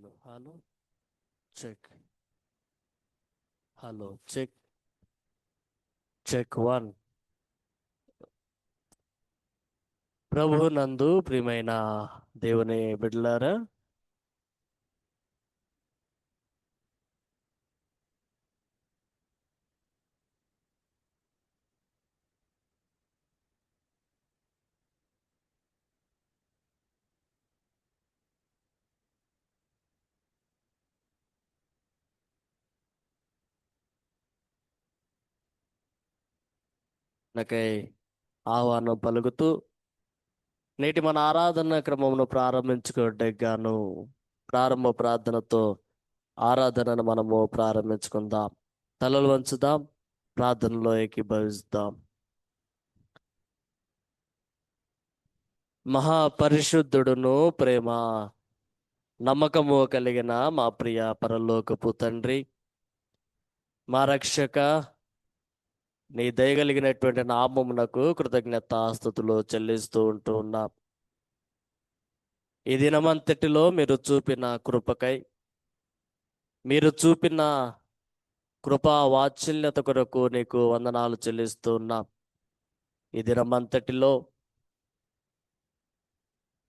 Hello check. Hello check. Check one. ప్రభు నందు ప్రియమైన దేవుని బిడ్డలారా, నాకై ఆహ్వానం పలుకుతూ నేటి మన ఆరాధన క్రమమును ప్రారంభించుకోవడానికి గాను ప్రారంభ ప్రార్థనతో ఆరాధనను మనము ప్రారంభించుకుందాం. తలలు వంచుదాం, ప్రార్థనలో ఏకీభవిస్తాం. మహాపరిశుద్ధుడును ప్రేమ నమ్మకము కలిగిన మా ప్రియ పరలోకపు తండ్రి, మా రక్షక, నీ దయగలిగినటువంటి నామమునకు కృతజ్ఞతాస్తుతులు చెల్లిస్తూ ఉంటూ ఉన్నాం. ఈ దినమంతటిలో మీరు చూపిన కృపకై, మీరు చూపిన కృపా వాత్సల్యత కొరకు నీకు వందనాలు చెల్లిస్తూ ఉన్నాం. ఈ దినమంతటిలో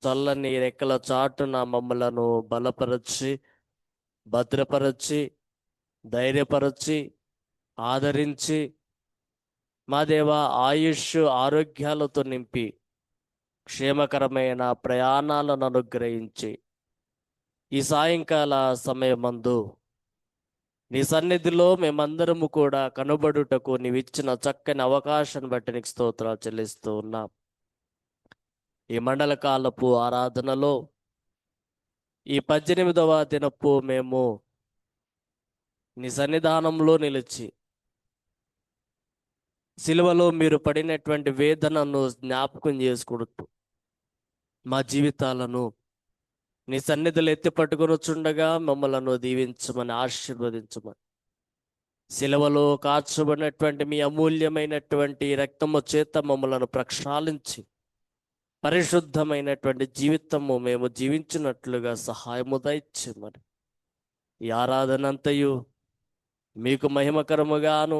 చల్లని రెక్కల చాటున మమ్మలను బలపరచి, భద్రపరచి, ధైర్యపరచి, ఆదరించి, మా దేవ ఆయుష్ ఆరోగ్యాలతో నింపి క్షేమకరమైన ప్రయాణాలను అనుగ్రహించి ఈ సాయంకాల సమయమందు నీ సన్నిధిలో మేమందరము కూడా కనబడుటకు నీవిచ్చిన చక్కని అవకాశాన్ని బట్టి నీకు స్తోత్రాలు చెల్లిస్తూ ఉన్నాం. ఈ మండల కాలపు ఆరాధనలో ఈ 18వ దినపు మేము నీ సన్నిధానంలో నిలిచి సిలువలో మీరు పడినటువంటి వేదనను జ్ఞాపకం చేసుకుంటూ మా జీవితాలను నీ సన్నిధిలో ఎత్తి పట్టుకొనుచుండగా మమ్మలను దీవించమని, ఆశీర్వదించమని, సిలువలో కార్చబడినటువంటి మీ అమూల్యమైనటువంటి రక్తము చేత మమ్మలను ప్రక్షాళించి పరిశుద్ధమైనటువంటి జీవితము మేము జీవించినట్లుగా సహాయము దయచేయమని, ఈ ఆరాధన అంతయు మీకు మహిమకరముగాను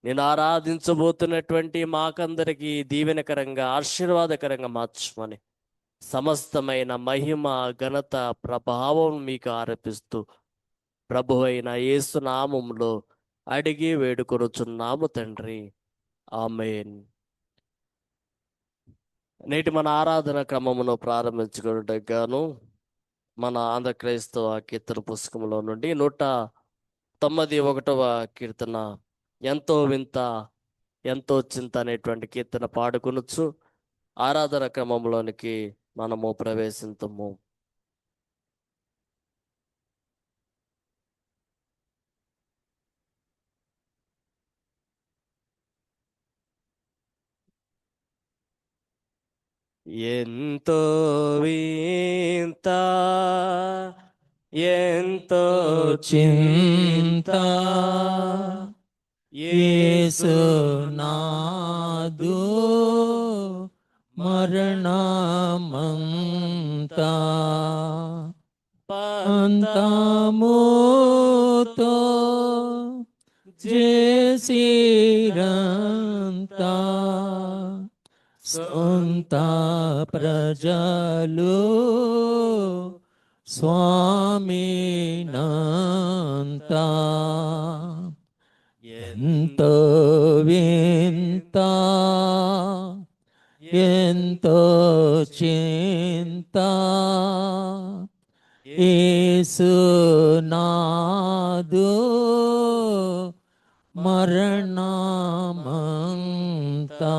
నేను ఆరాధించబోతున్నటువంటి మాకందరికీ దీవెనకరంగా ఆశీర్వాదకరంగా మార్చమని సమస్తమైన మహిమ, ఘనత, ప్రభావం మీకు ఆరోపిస్తూ ప్రభువైన యేసు నామములో అడిగి వేడుకొనుచున్నాము తండ్రి, ఆమేన్. నేటి మన ఆరాధన క్రమమును ప్రారంభించుకున్నట్టుకు గాను మన ఆంధ్ర క్రైస్తవ కీర్తన పుస్తకంలో నుండి 191వ కీర్తన ఎంతో వింత ఎంతో చింత అనేటువంటి కీర్తన పాడుకొనొచ్చు ఆరాధన క్రమంలోనికి మనము ప్రవేశించము. ఎంతో వింత ఎంతో చింత యేసు నాదు మరణమంతా పంతముతో చేసిరంతా సొంత ప్రజలు స్వామినంతా ఎంతో వింత ఎంతో చింత యేసు నాదు మరణమంతా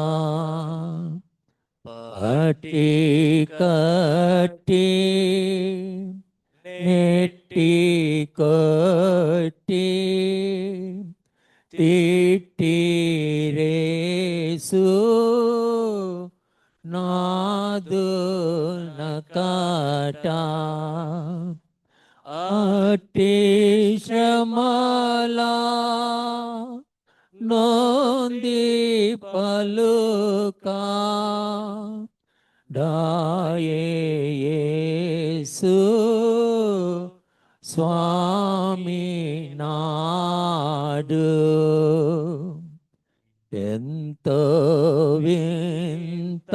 పట్టి కట్టి నెట్టి కొట్టి తిట్టిరేసు నాదు నకాట అట్టి శ్రమలా నొంది పలుకా దాయేసు స్వామి నాడు ఎంతో వింత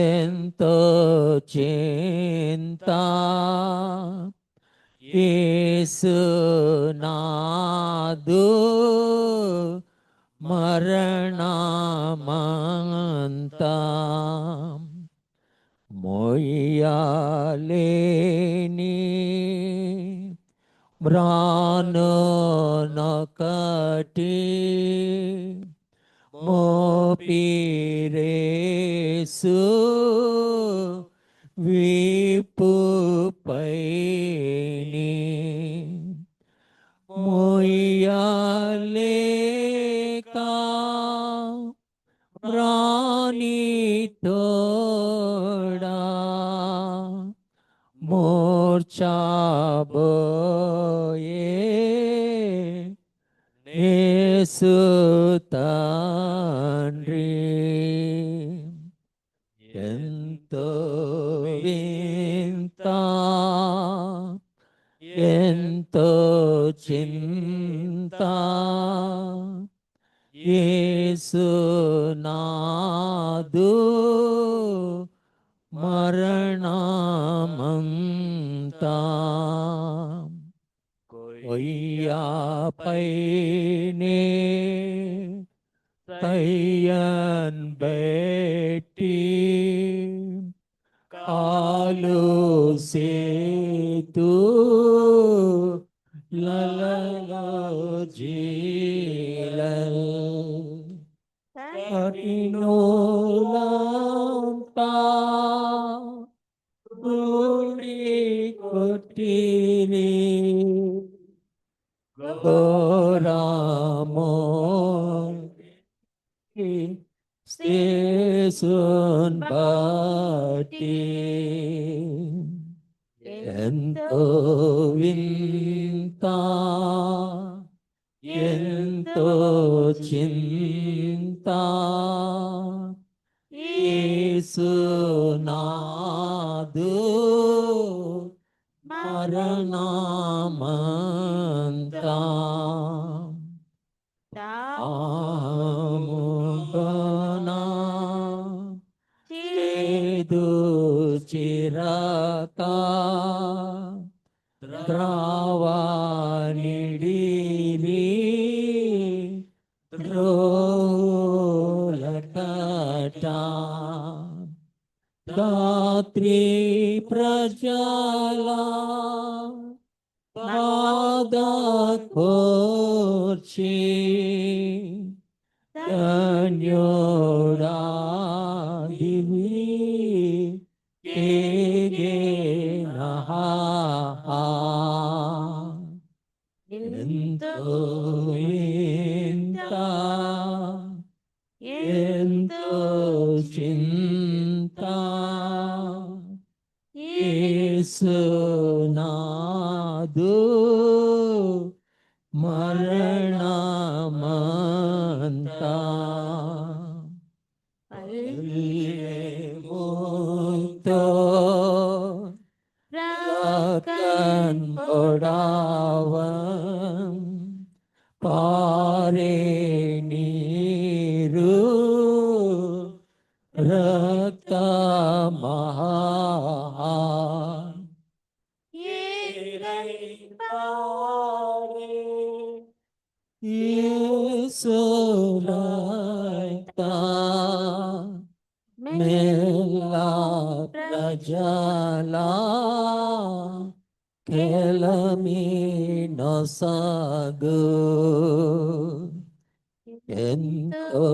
ఎంతో చింత యేసు నాదు మరణమంతా మోయాలేని మ్రానునొకటి మోపిరేసు వీపుపైని మోయలేక రాణి తోడా మూర్ఛాబోయే యేసు తండ్రి ఎంతో వింత ఎంతో చింత యేసు నాదు మరణమంతా కొయ్యాపైనే కయ్యన్ బెట్టి కాలు సేతు లలలో జీలల్ కఠినోలంతా గుడి కొట్టిని ఘోరమో యేసున్ బట్టి ఎంతో వింత ఎంతో చింత యేసు నాదు మరణమంతా ఆముగనా చేదు చిరక ద్రావానిడిరి ద్రోలకట దాత్రి ప్రజల బాధ కోర్చి ధన్యోడా దివి ఎంతో వింత ఎంతో చింత యేసు నాదు మరణమంతా అల్లెముతో రకన్ పొడావం పారే నీరు రక్తమహా యేసులైతా మెల్లా ప్రజల కెలమినొసగు ఎంతో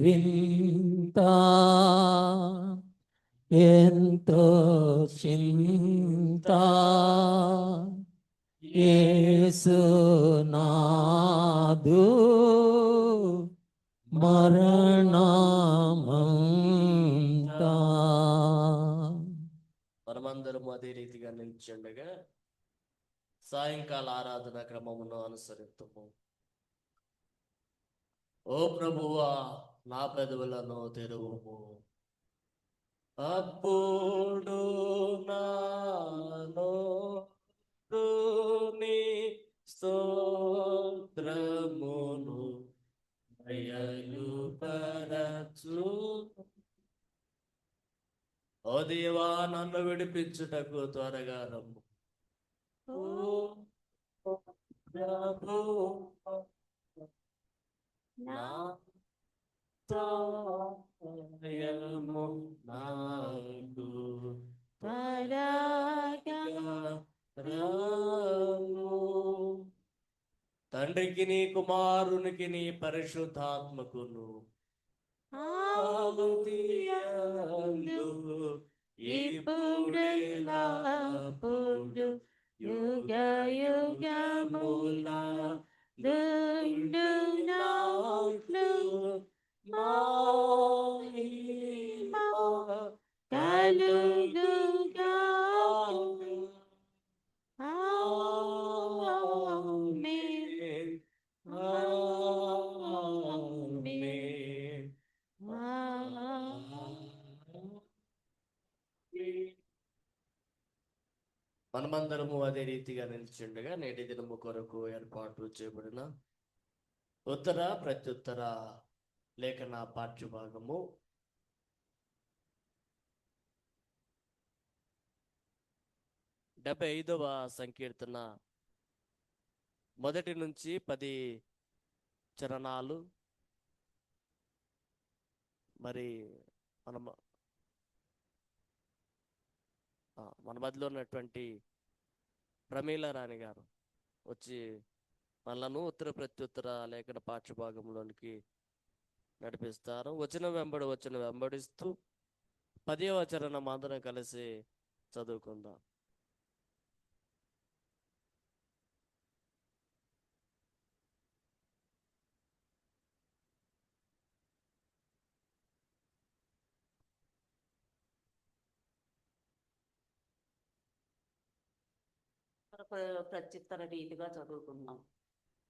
వింత ఎంతో చింత యేసు నాదు మరణమంతా మనమందరం అదే రీతిగా నిల్చుండగా సాయంకాల ఆరాధన క్రమమును అనుసరిద్దాము. ఓ ప్రభువా, నా పెదవులను తెరువుము, అప్పుడు నా దేవా నన్ను విడిపించుటకు త్వరగా రమ్ము. ఓ ప్రభు నా తాయము నాకు త్వరగా రమ్ము. తండ్రికి నీ కుమారునికి నీ పరిశుద్ధాత్మకును ఆదియందు ఇప్పుడెల్లప్పుడు యుగ యుగముల దుండునాట్లు మహిమ కలుగుగా. ఆమేన్. ఆమేన్. మనమందరము అదే రీతిగా నిలిచిండగా నేటి దినము కొరకు ఏర్పాటు చేయబడిన ఉత్తర ప్రత్యుత్తర లేఖన పాఠ్యభాగము 75వ సంకీర్తన 1 నుంచి 10 చరణాలు. మరి మన మన మధ్యలో ఉన్నటువంటి ప్రమీల రాణి గారు వచ్చి మనలను ఉత్తర ప్రత్యుత్తర లేఖన పాఠ్యభాగంలోనికి నడిపిస్తారు. వచనం వెంబడిస్తూ 10వ చరణం అందరం కలిసి చదువుకుందాం. ప్రత్యుత్తర రీతిగా చదువుకుందాం.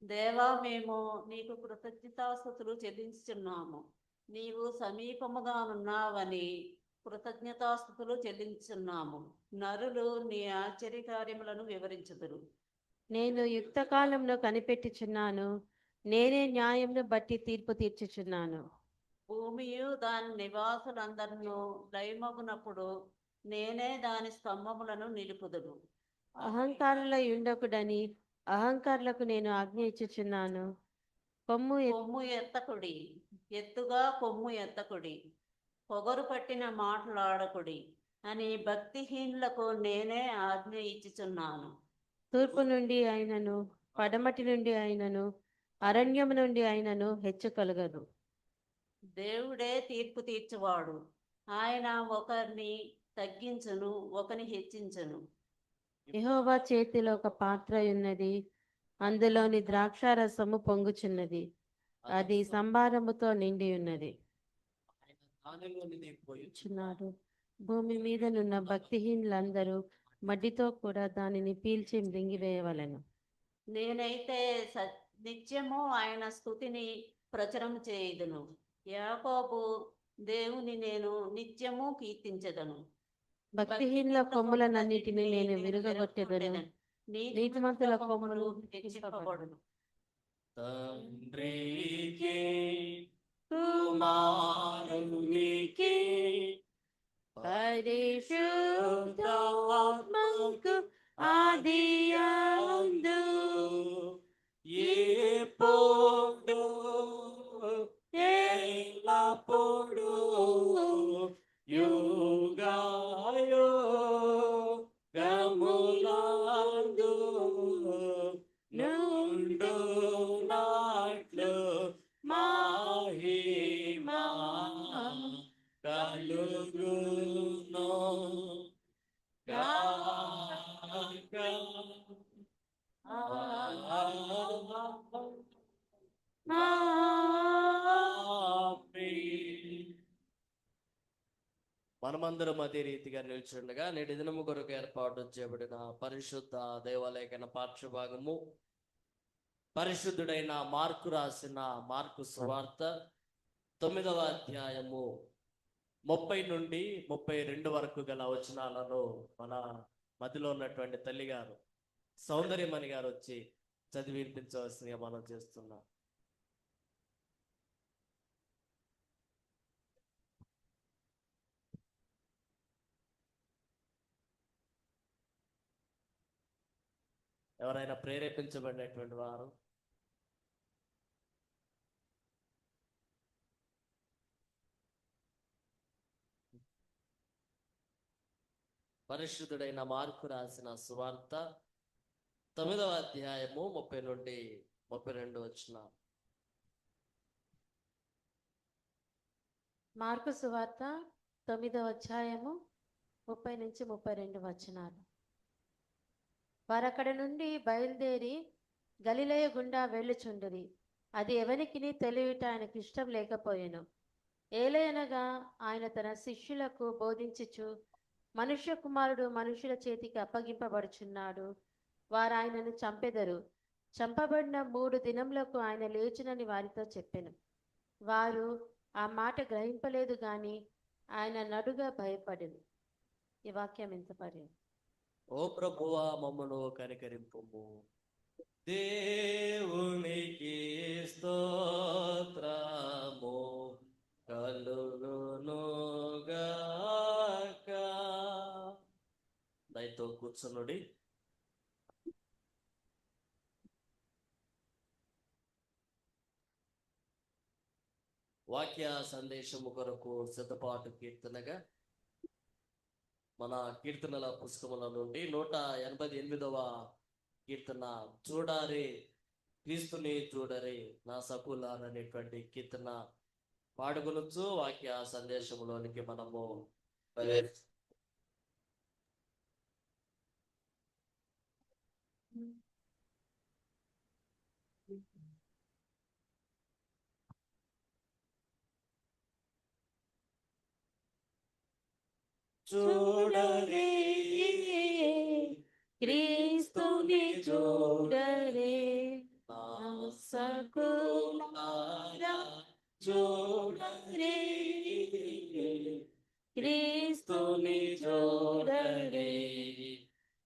దేవా, మేము నీకు కృతజ్ఞతాస్తుతులు చెల్లించుచున్నాము. నీవు సమీపముగా ఉన్నావని కృతజ్ఞతాస్తుతులు చెల్లించున్నాము. నరులు నీ ఆశ్చర్యకార్యములను వివరించుదురు. నేను యుక్త కాలంలో కనిపెట్టుచున్నాను, నేనే న్యాయంను బట్టి తీర్పు తీర్చుచున్నాను. భూమియు దాని నివాసులందరినూ లయమగునప్పుడు నేనే దాని స్తంభములను నిలుపుదును. అహంకారుల యుండకుడని అహంకారులకు నేను ఆజ్ఞ ఇచ్చుచున్నాను. కొమ్ము ఎత్తకుడి, ఎత్తుగా కొమ్ము ఎత్తకుడి, పొగరు పట్టిన మాటలాడకుడి అని భక్తిహీనులకు నేనే ఆజ్ఞ ఇచ్చుచున్నాను. తూర్పు నుండి అయినను పడమటి నుండి అయినను అరణ్యము నుండి అయినను హెచ్చు కలగదు. దేవుడే తీర్పు తీర్చువాడు. ఆయన ఒకరిని తగ్గించును, ఒకరిని హెచ్చించును. యెహోవా చేతిలో ఒక పాత్ర ఉన్నది, అందులోని ద్రాక్షారసము పొంగుచున్నది, అది సంభారముతో నిండి ఉన్నది. చున్నాడు. భూమి మీదనున్న భక్తిహీనులందరూ మడ్డితో కూడా దానిని పీల్చి మృంగివేయవలెను. నేనైతే నిత్యము ఆయన స్తుతిని ప్రచురం చేయుదును. యాకోబు దేవుని నేను నిత్యము కీర్తించెదను. భక్తిహీనుల కొమ్ములనన్నిటిని నేను విరుగగొట్టెదను, నీతిమంతుల కొమ్ములు హెచ్చింపబడును. తండ్రికి కుమారునికి పరిశుద్ధాత్మకు ఆదియందు ఎప్పుడు ఎల్లప్పుడు యుగాయుగములందు నుండునట్లు మహిమా కలుగును గాక. మనమందరం అదే రీతిగా నిల్చుండగా నేటి దినము కొరకు ఏర్పాటు చేయబడిన పరిశుద్ధ దేవాలయన పాఠ్యభాగము పరిశుద్ధుడైన మార్కు రాసిన మార్కు సువార్త 9వ అధ్యాయము 30 నుండి 32 వరకు గల వచనాలను మన మధ్యలో ఉన్నటువంటి తల్లి గారు సౌందర్యమణి గారు వచ్చి చదివి వినిపించవలసిందిగా మనం చేస్తున్నాం. ఎవరైనా ప్రేరేపించబడినటువంటి వారు పరిశుద్ధుడైన మార్కు రాసిన సువార్త 9వ అధ్యాయము 30 నుండి 32 వచ్చిన. మార్కు సువార్త 9వ అధ్యాయము 30 నుంచి 32 వచనాలు. వారక్కడ నుండి బయలుదేరి గలిలయ గుండా వెళ్ళుచుండిరి. అది ఎవనికిని తెలియట ఆయనకి ఇష్టం లేకపోయెను. ఏలయనగా ఆయన తన శిష్యులకు బోధించుచు, మనుష్య కుమారుడు మనుషుల చేతికి అప్పగింపబడుచున్నాడు, వారు ఆయనను చంపెదరు, చంపబడిన 3 దినములకు ఆయన లేచునని వారితో చెప్పెను. వారు ఆ మాట గ్రహింపలేదు గాని ఆయన నడుగా భయపడెను. ఈ వాక్యం ఎంత పర్యం. ఓ ప్రభువా మమ్మను కనికరింపుము. దేవునికి స్తోత్రము కలుగునుగాక. దయతో కూర్చునుడి. వాక్య సందేశము కొరకు సిద్ధపాటు కీర్తనగా మన కీర్తనల పుస్తకముల నుండి 188వ కీర్తన, చూడారే క్రీస్తుని చూడరే నా సకులార్ అనేటువంటి కీర్తన పాడుకొనొచ్చు. వాక్య సందేశంలోనికి మనము చూడరే క్రీస్తుని చూడరే నా సకులారా చూడరే క్రీస్తుని చూడరే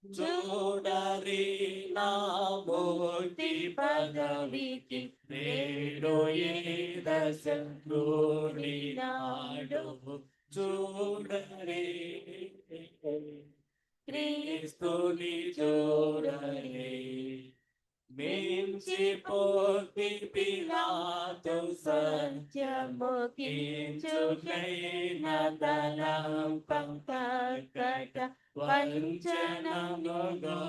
చూడరి నా మూర్తి పదవికి నేడు ఏ దశలోని నాడు చూడరే క్రీస్తుని చూడరే. మించిపోతి పిలాతు సత్యము కించుకైన తలంపకట వంచనముగా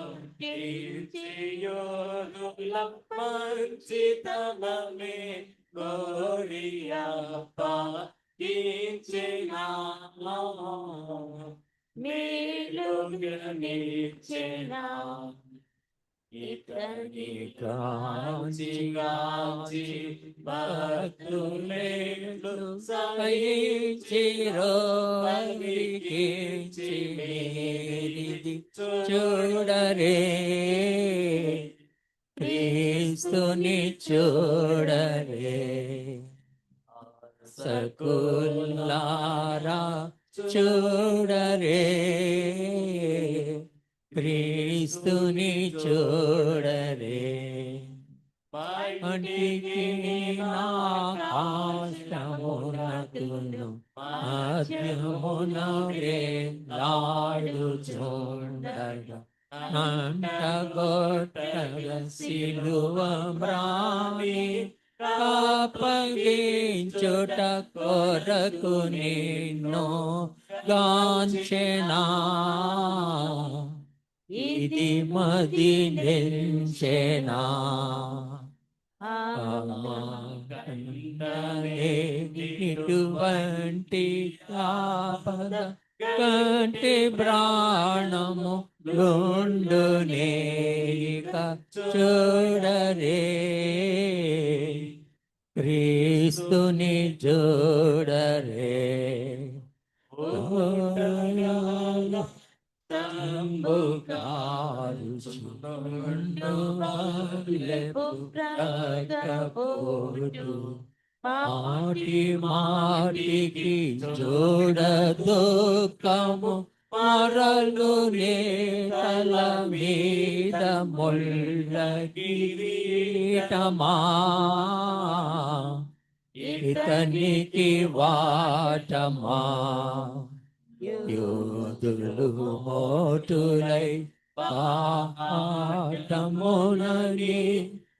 యోధుల మంచితనమే గోరియప్ప కించిన మేలుగనిచ్చిన ఇతని కాంచి కాంచి భక్తులేలు సహించిరో అలికించి మేరిది చూడరే క్రీస్తుని చూడరే సకులారా చూడరే క్రీస్తుని చూడరే. మటికి నా ఆశ్రమునకును ఆద్యమునరే లాడుచుండగా అంటగొట్టగ సిలువ మ్రామి అప్పగించుట కొరకు నిన్ను గాంచెనా ఇది మది నిల్చెనా ఇటువంటి ఆపద కంటి ప్రాణము గుండునేక చూడరే క్రీస్తుని చూడరే. మాటి మాటికి చూడ దుఃఖము మరలు నేల మీద ముళ్ళ కిరీటమా ఇతనికి వాటమా యోధులు మోటులై పాఠమునని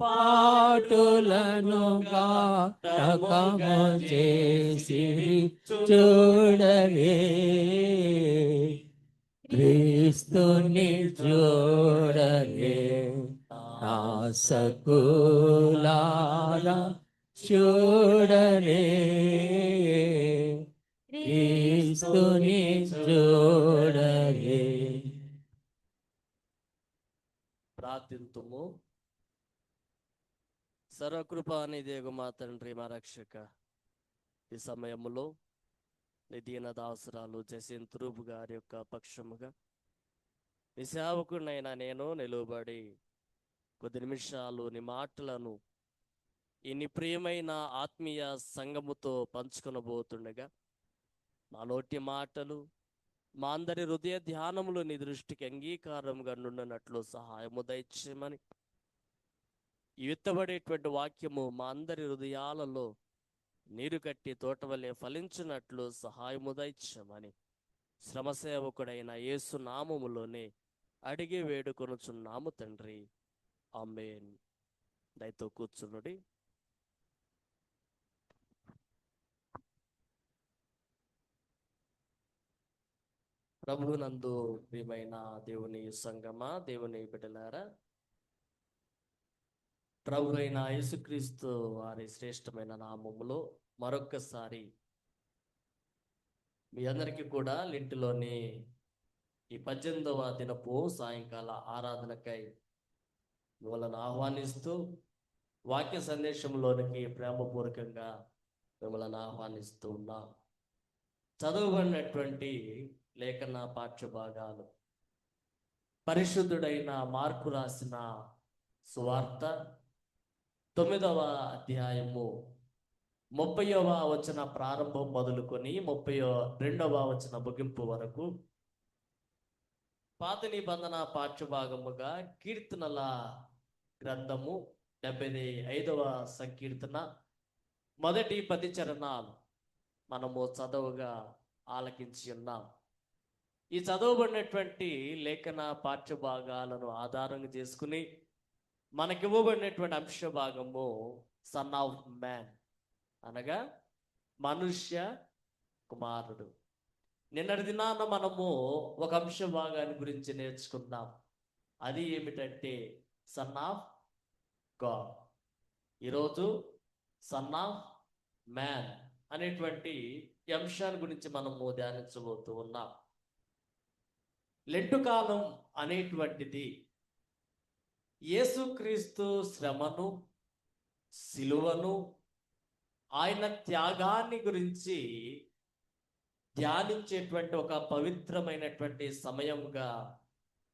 పాటులను గాటకము చేసి చూడరే, క్రీస్తుని చూడరే. నా సకులారా చూడరే, క్రీస్తుని చూడరే. ప్రార్థింతుము. సర్వకృపానిదేగు మా తండ్రి, మా రక్షక, ఈ సమయములో నీ దీన దాసురాలు జసింతురుబు గారి యొక్క పక్షముగా నీ సేవకునైనా నేను నిలువబడి కొద్ది నిమిషాలు నీ మాటలను ఈ నీ ప్రియమైన ఆత్మీయ సంగముతో పంచుకొనబోతుండగా మా నోటి మాటలు, మా అందరి హృదయ ధ్యానములు నీ దృష్టికి అంగీకారంగా నుండినట్లు సహాయము దయచేయమని, ఈ విత్తబడేటువంటి వాక్యము మా అందరి హృదయాలలో నీరు కట్టి తోటవలే ఫలించినట్లు సహాయము దయచేయమని శ్రమసేవకుడైన యేసు నామములోనే అడిగి వేడుకొనుచున్నాము తండ్రి. ఆమేన్. దయతో కూర్చునుడి. ప్రభువునందు ప్రియమైన దేవుని సంగమా, దేవుని బిడ్డలారా, ప్రభు అయిన యేసుక్రీస్తు వారి శ్రేష్టమైన నామములో మరొక్కసారి మీ అందరికీ కూడా లింటిలోని ఈ 18వ దినపు సాయంకాల ఆరాధనకై మిమ్మల్ని ఆహ్వానిస్తూ వాక్య సందేశంలోనికి ప్రేమపూర్వకంగా మిమ్మల్ని ఆహ్వానిస్తూ ఉన్నాం. చదవబడినటువంటి లేఖన పాఠ్య భాగాలు పరిశుద్ధుడైన మార్కు రాసిన సువార్త 9వ అధ్యాయము 30వ వచన ప్రారంభం మొదలుకొని 32వ వచన ముగింపు వరకు, పాత నిబంధన పాఠ్యభాగముగా కీర్తనల గ్రంథము 75వ సంకీర్తన మొదటి 10 చరణాలు మనము చదవుగా ఆలకించి ఉన్నాం. ఈ చదవబడినటువంటి లేఖన పాఠ్యభాగాలను ఆధారంగా చేసుకుని మనకివ్వబడినటువంటి అంశ భాగము సన్ ఆఫ్ మ్యాన్, అనగా మనుష్య కుమారుడు. నిన్నటి దినాన మనము ఒక అంశ భాగాన్ని గురించి నేర్చుకుందాం. అది ఏమిటంటే సన్ ఆఫ్ గాడ్. ఈరోజు సన్ ఆఫ్ మ్యాన్ అనేటువంటి ఈ అంశాన్ని గురించి మనము ధ్యానించబోతూ ఉన్నాం. లెంటు కాలం అనేటువంటిది యేసుక్రీస్తు శ్రమను, సిలువను, ఆయన త్యాగాన్ని గురించి ధ్యానించేటువంటి ఒక పవిత్రమైనటువంటి సమయంగా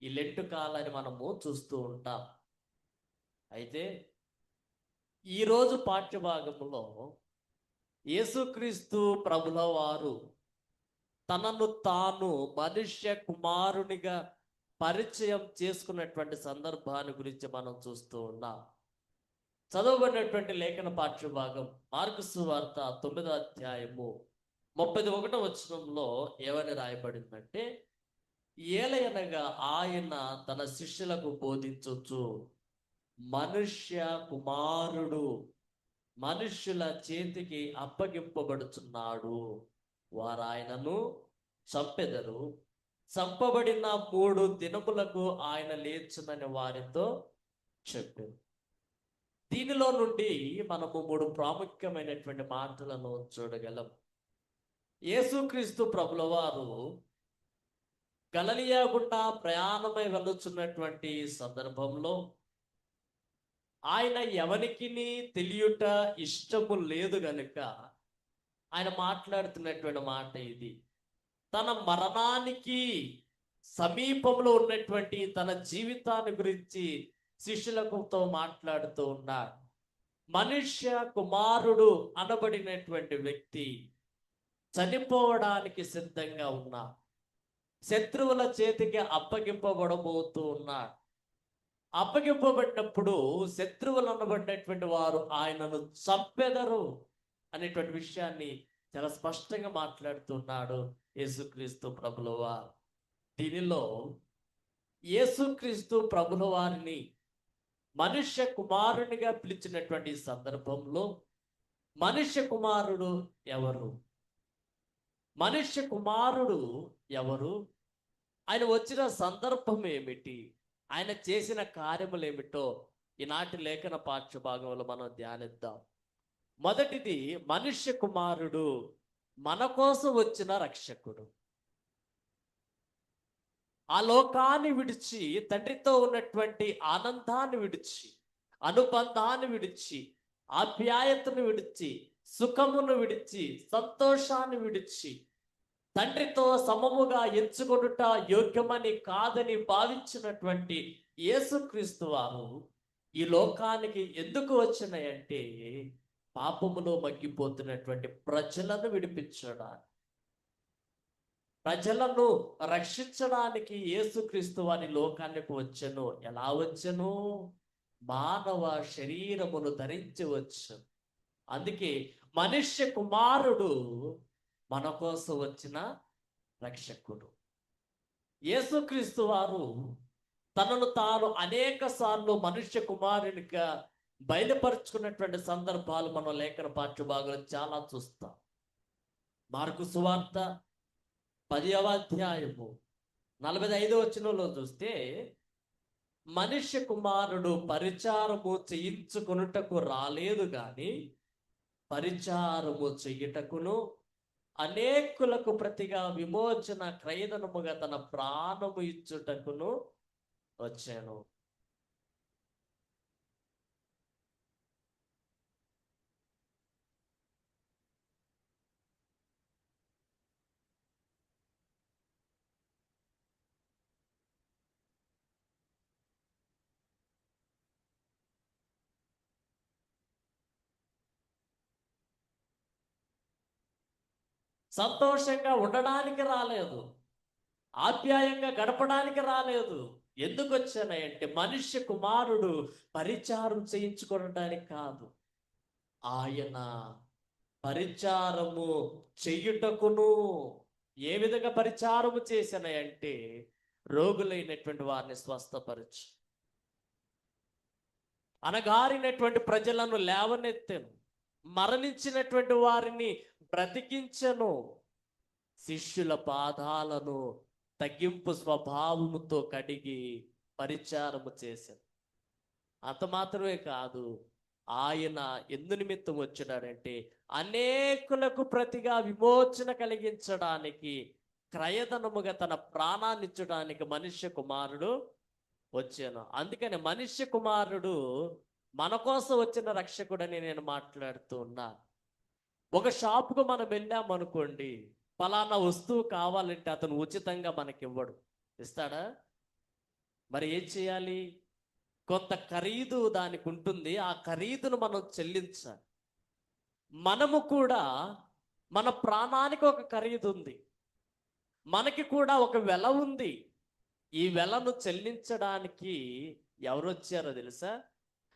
ఈ లెంటు కాలాన్ని మనము చూస్తూ ఉంటాం. అయితే ఈరోజు పాఠ్యభాగంలో యేసుక్రీస్తు ప్రభుల వారు తనను తాను మనుష్య కుమారునిగా పరిచయం చేసుకున్నటువంటి సందర్భాన్ని గురించి మనం చూస్తూ ఉన్నాం. చదవబడినటువంటి లేఖన పాఠ్యభాగం మార్కు సువార్త 9వ అధ్యాయము 31వ వచనంలో ఏమని రాయబడిందంటే, ఏలయనగా ఆయన తన శిష్యులకు బోధించొచ్చు, మనుష్య కుమారుడు మనుష్యుల చేతికి అప్పగింపబడుచున్నాడు, వారు ఆయనను చంపెదరు, చంపబడిన 3 దినములకు ఆయన లేచునని వారితో చెప్పారు. దీనిలో నుండి మనము 3 ప్రాముఖ్యమైనటువంటి మాటలను చూడగలం. యేసుక్రీస్తు ప్రభుల వారు గలిలయ గుండా ప్రయాణమై వెళ్ళుచున్నటువంటి సందర్భంలో ఆయన ఎవరికి తెలియుట ఇష్టము లేదు గనుక ఆయన మాట్లాడుతున్నటువంటి మాట ఇది. తన మరణానికి సమీపంలో ఉన్నటువంటి తన జీవితాన్ని గురించి శిష్యులతో మాట్లాడుతూ ఉన్నాడు. మనుష్య కుమారుడు అనబడినటువంటి వ్యక్తి చనిపోవడానికి సిద్ధంగా ఉన్నాడు. శత్రువుల చేతికి అప్పగింపబడబోతూ ఉన్నాడు. అప్పగింపబడినప్పుడు శత్రువులు అనబడినటువంటి వారు ఆయనను చంపెదరు అనేటువంటి విషయాన్ని చాలా స్పష్టంగా మాట్లాడుతున్నాడు యేసుక్రీస్తు ప్రభుల వారు. దీనిలో యేసుక్రీస్తు ప్రభుల వారిని మనుష్య కుమారునిగా పిలిచినటువంటి సందర్భంలో మనుష్య కుమారుడు ఎవరు? మనుష్య కుమారుడు ఎవరు? ఆయన వచ్చిన సందర్భం ఏమిటి? ఆయన చేసిన కార్యములు ఏమిటో ఈనాటి లేఖన పాఠ్య భాగంలో మనం ధ్యానిద్దాం. మొదటిది, మనుష్య కుమారుడు మన కోసం వచ్చిన రక్షకుడు. ఆ లోకాన్ని విడిచి, తండ్రితో ఉన్నటువంటి ఆనందాన్ని విడిచి, అనుబంధాన్ని విడిచి, ఆప్యాయతను విడిచి, సుఖమును విడిచి, సంతోషాన్ని విడిచి, తండ్రితో సమముగా ఎంచుకొనుట యోగ్యమని కాదని భావించినటువంటి యేసుక్రీస్తు వారు ఈ లోకానికి ఎందుకు వచ్చినాయంటే పాపములో మగ్గిపోతున్నటువంటి ప్రజలను విడిపించడానికి, ప్రజలను రక్షించడానికి యేసుక్రీస్తు వారి లోకానికి వచ్చెను. ఎలా వచ్చెను? మానవ శరీరమును ధరించి వచ్చెను. అందుకే మనుష్య కుమారుడు మన కోసం వచ్చిన రక్షకుడు. యేసుక్రీస్తు వారు తనను తాను అనేక సార్లు మనుష్య కుమారునిగా బయలుపరుచుకున్నటువంటి సందర్భాలు మనం లేఖన పాఠ్య భాగంలో చాలా చూస్తాం. మార్కు సువార్త 10వ అధ్యాయము 45వ వచనంలో చూస్తే, మనుష్య కుమారుడు పరిచారము చేయించుకొనుటకు రాలేదు గాని పరిచారము చెయ్యుటకును అనేకులకు ప్రతిగా విమోచన క్రయధనముగా తన ప్రాణము ఇచ్చుటకును వచ్చాను. సంతోషంగా ఉండడానికి రాలేదు, ఆప్యాయంగా గడపడానికి రాలేదు. ఎందుకు వచ్చానంటే మనుష్య కుమారుడు పరిచారం చేయించుకోవడానికి కాదు, ఆయన పరిచారము చెయ్యుటకును. ఏ విధంగా పరిచారము చేశానంటే రోగులైనటువంటి వారిని స్వస్థపరచు, అనగారినటువంటి ప్రజలను లేవనెత్తెను, మరణించినటువంటి వారిని బ్రతికించెను, శిష్యుల పాదాలను తగ్గింపు స్వభావముతో కడిగి పరిచారము చేశాను. అంత మాత్రమే కాదు, ఆయన ఎందు నిమిత్తం వచ్చాడంటే అనేకులకు ప్రతిగా విమోచన కలిగించడానికి, క్రయధనముగా తన ప్రాణాన్ని ఇచ్చడానికి మనుష్య కుమారుడు వచ్చాను. అందుకని మనుష్య కుమారుడు మన కోసం వచ్చిన రక్షకుడని నేను మాట్లాడుతూ ఉన్నా. ఒక షాపుకు మనం వెళ్ళామనుకోండి, ఫలానా వస్తువు కావాలంటే అతను ఉచితంగా మనకి ఇవ్వడు. ఇస్తాడా? మరి ఏం చేయాలి? కొంత ఖరీదు దానికి ఉంటుంది, ఆ ఖరీదును మనం చెల్లించాలి. మనము కూడా మన ప్రాణానికి ఒక ఖరీదు ఉంది, మనకి కూడా ఒక వెల ఉంది. ఈ వెలను చెల్లించడానికి ఎవరు వచ్చారో తెలుసా?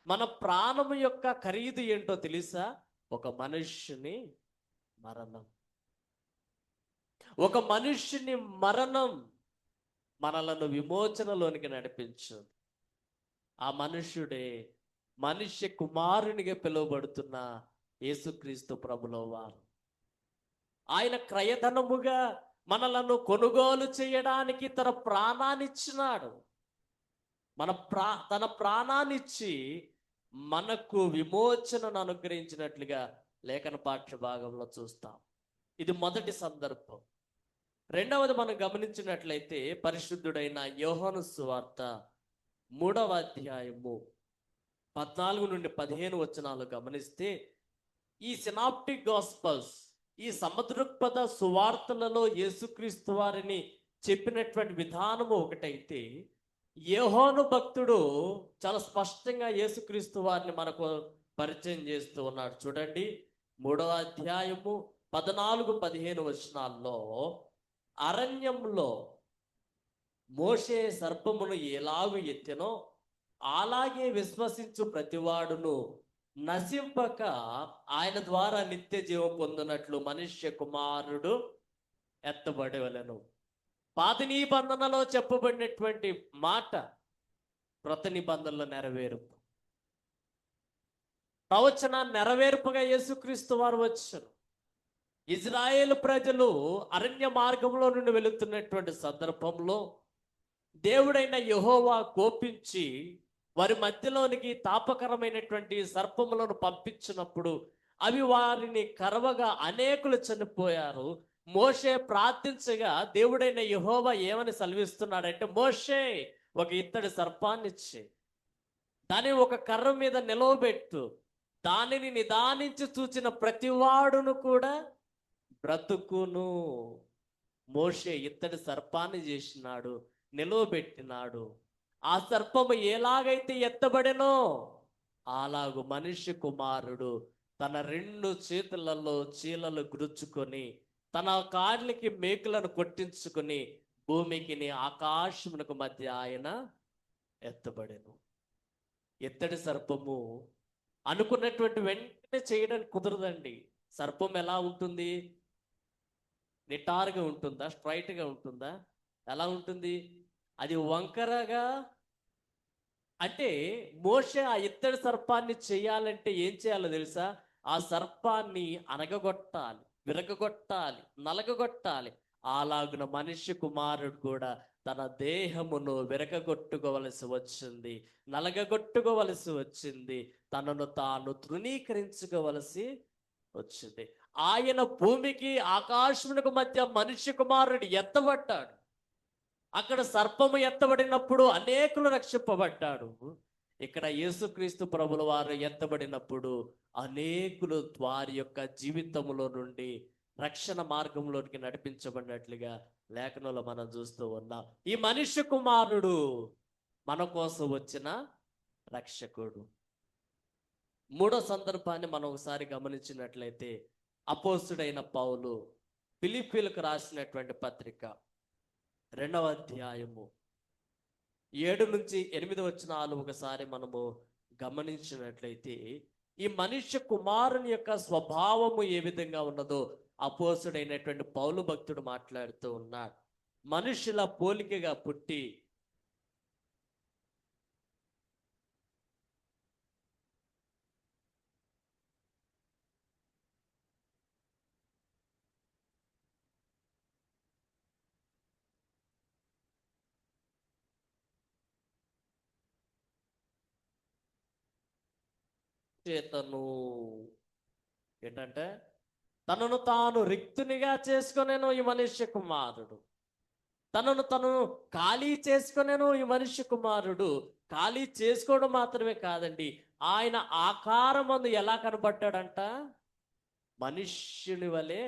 మన ప్రాణము యొక్క ఖరీదు ఏంటో తెలుసా? ఒక మనుష్యుని మరణం. ఒక మనుష్యుని మరణం మనలను విమోచనలోనికి నడిపించు. ఆ మనుష్యుడే మనుష్య కుమారునిగా పిలువబడుతున్న యేసుక్రీస్తు ప్రభులో వారు. ఆయన క్రయధనముగా మనలను కొనుగోలు చేయడానికి తన ప్రాణాన్ని ఇచ్చినాడు. తన ప్రాణాన్నిచ్చి మనకు విమోచనను అనుగ్రహించినట్లుగా లేఖన పాఠ్య భాగంలో చూస్తాం. ఇది మొదటి సందర్భం. రెండవది మనం గమనించినట్లయితే పరిశుద్ధుడైన యోహాను సువార్త 3వ అధ్యాయము 14 నుండి 15 వచనాలు గమనిస్తే, ఈ సినాప్టిక్ గాస్పల్స్, ఈ సమదృక్పథ సువార్తలలో యేసుక్రీస్తు వారిని చెప్పినటువంటి విధానము ఒకటైతే, యోహాను భక్తుడు చాలా స్పష్టంగా యేసుక్రీస్తు వారిని మనకు పరిచయం చేస్తూ ఉన్నాడు. చూడండి, 3వ అధ్యాయము 14-15 వచనాల్లో, అరణ్యంలో మోషే సర్పమును ఎలాగు ఎత్తెనో అలాగే విశ్వసించు ప్రతివాడును నశింపక ఆయన ద్వారా నిత్య జీవం పొందినట్లు మనుష్య కుమారుడు ఎత్తబడవలెను. పాత నిబంధనలో చెప్పబడినటువంటి మాట క్రొత్త నిబంధనలో నెరవేర్పు. ప్రవచన నెరవేర్పుగా యేసుక్రీస్తు వారు వచ్చారు. ఇజ్రాయేలు ప్రజలు అరణ్య మార్గంలో నుండి వెళుతున్నటువంటి సందర్భంలో దేవుడైన యెహోవా కోపించి వారి మధ్యలోనికి తాపకరమైనటువంటి సర్పములను పంపించినప్పుడు అవి వారిని కరవగా అనేకులు చనిపోయారు. మోషే ప్రార్థించగా దేవుడైన యెహోవా ఏమని సెలవిస్తున్నాడంటే, మోషే ఒక ఇత్తడి సర్పాన్ని ఇచ్చి దాన్ని ఒక కర్ర మీద నిలవబెట్టు, దానిని నిదానించి చూచిన ప్రతివాడును కూడా బ్రతుకును. మోషే ఇత్తడి సర్పాన్ని చేసినాడు, నిలవబెట్టినాడు. ఆ సర్పము ఎలాగైతే ఎత్తబడెనో అలాగు మనిషి కుమారుడు తన 2 చేతులలో చీలలు గురుచుకొని తన కాళ్ళకి మేకులను కొట్టించుకొని భూమికి ఆకాశమునకు మధ్య ఆయన ఎత్తబడెను. ఎత్తడి సర్పము అనుకున్నటువంటి వెంటనే చేయడానికి కుదరదండి. సర్పం ఎలా ఉంటుంది? నిటారుగా ఉంటుందా? స్ట్రైట్గా ఉంటుందా? ఎలా ఉంటుంది? అది వంకరగా. అంటే మోషే ఆ ఇత్తడి సర్పాన్ని చేయాలంటే ఏం చేయాలో తెలుసా? ఆ సర్పాన్ని అనగగొట్టాలి, విరగగొట్టాలి, నలగగొట్టాలి. అలాగున మనిషి కుమారుడు కూడా తన దేహమును విరగగొట్టుకోవలసి వచ్చింది, నలగగొట్టుకోవలసి వచ్చింది, తనను తాను తృణీకరించుకోవలసి వచ్చింది. ఆయన భూమికి ఆకాశమునకు మధ్య మనిషి కుమారుడు ఎత్తబడ్డాడు. అక్కడ సర్పము ఎత్తబడినప్పుడు అనేకులు రక్షింపబడ్డాడు. ఇక్కడ యేసుక్రీస్తు ప్రభుల వారు ఎత్తబడినప్పుడు అనేకులు వారి యొక్క జీవితంలో నుండి రక్షణ మార్గంలోనికి నడిపించబడినట్లుగా లేఖనంలో మనం చూస్తూ ఉన్నాం. ఈ మనిషి కుమారుడు మన కోసం వచ్చిన రక్షకుడు. 3వ సందర్భాన్ని మనం ఒకసారి గమనించినట్లయితే అపోస్తుడైన పౌలు ఫిలిప్పీలకు రాసినటువంటి పత్రిక 2వ అధ్యాయము 7 నుంచి 8 వచనాలు ఒకసారి మనము గమనించినట్లయితే ఈ మనిషి కుమారుని యొక్క స్వభావము ఏ విధంగా ఉన్నదో అపోస్తుడైనటువంటి పౌలు భక్తుడు మాట్లాడుతూ ఉన్నాడు. మనుషుల పోలికగా పుట్టి చేతను ఏంటంటే తనను తాను రిక్తునిగా చేసుకొనేను ఈ మనుష్య కుమారుడు. తనను తను ఖాళీ చేసుకొనేను ఈ మనుష్య కుమారుడు. ఖాళీ చేసుకోవడం మాత్రమే కాదండి, ఆయన ఆకారమందు ఎలా కనబడ్డాడంట? మనుష్యుని వలె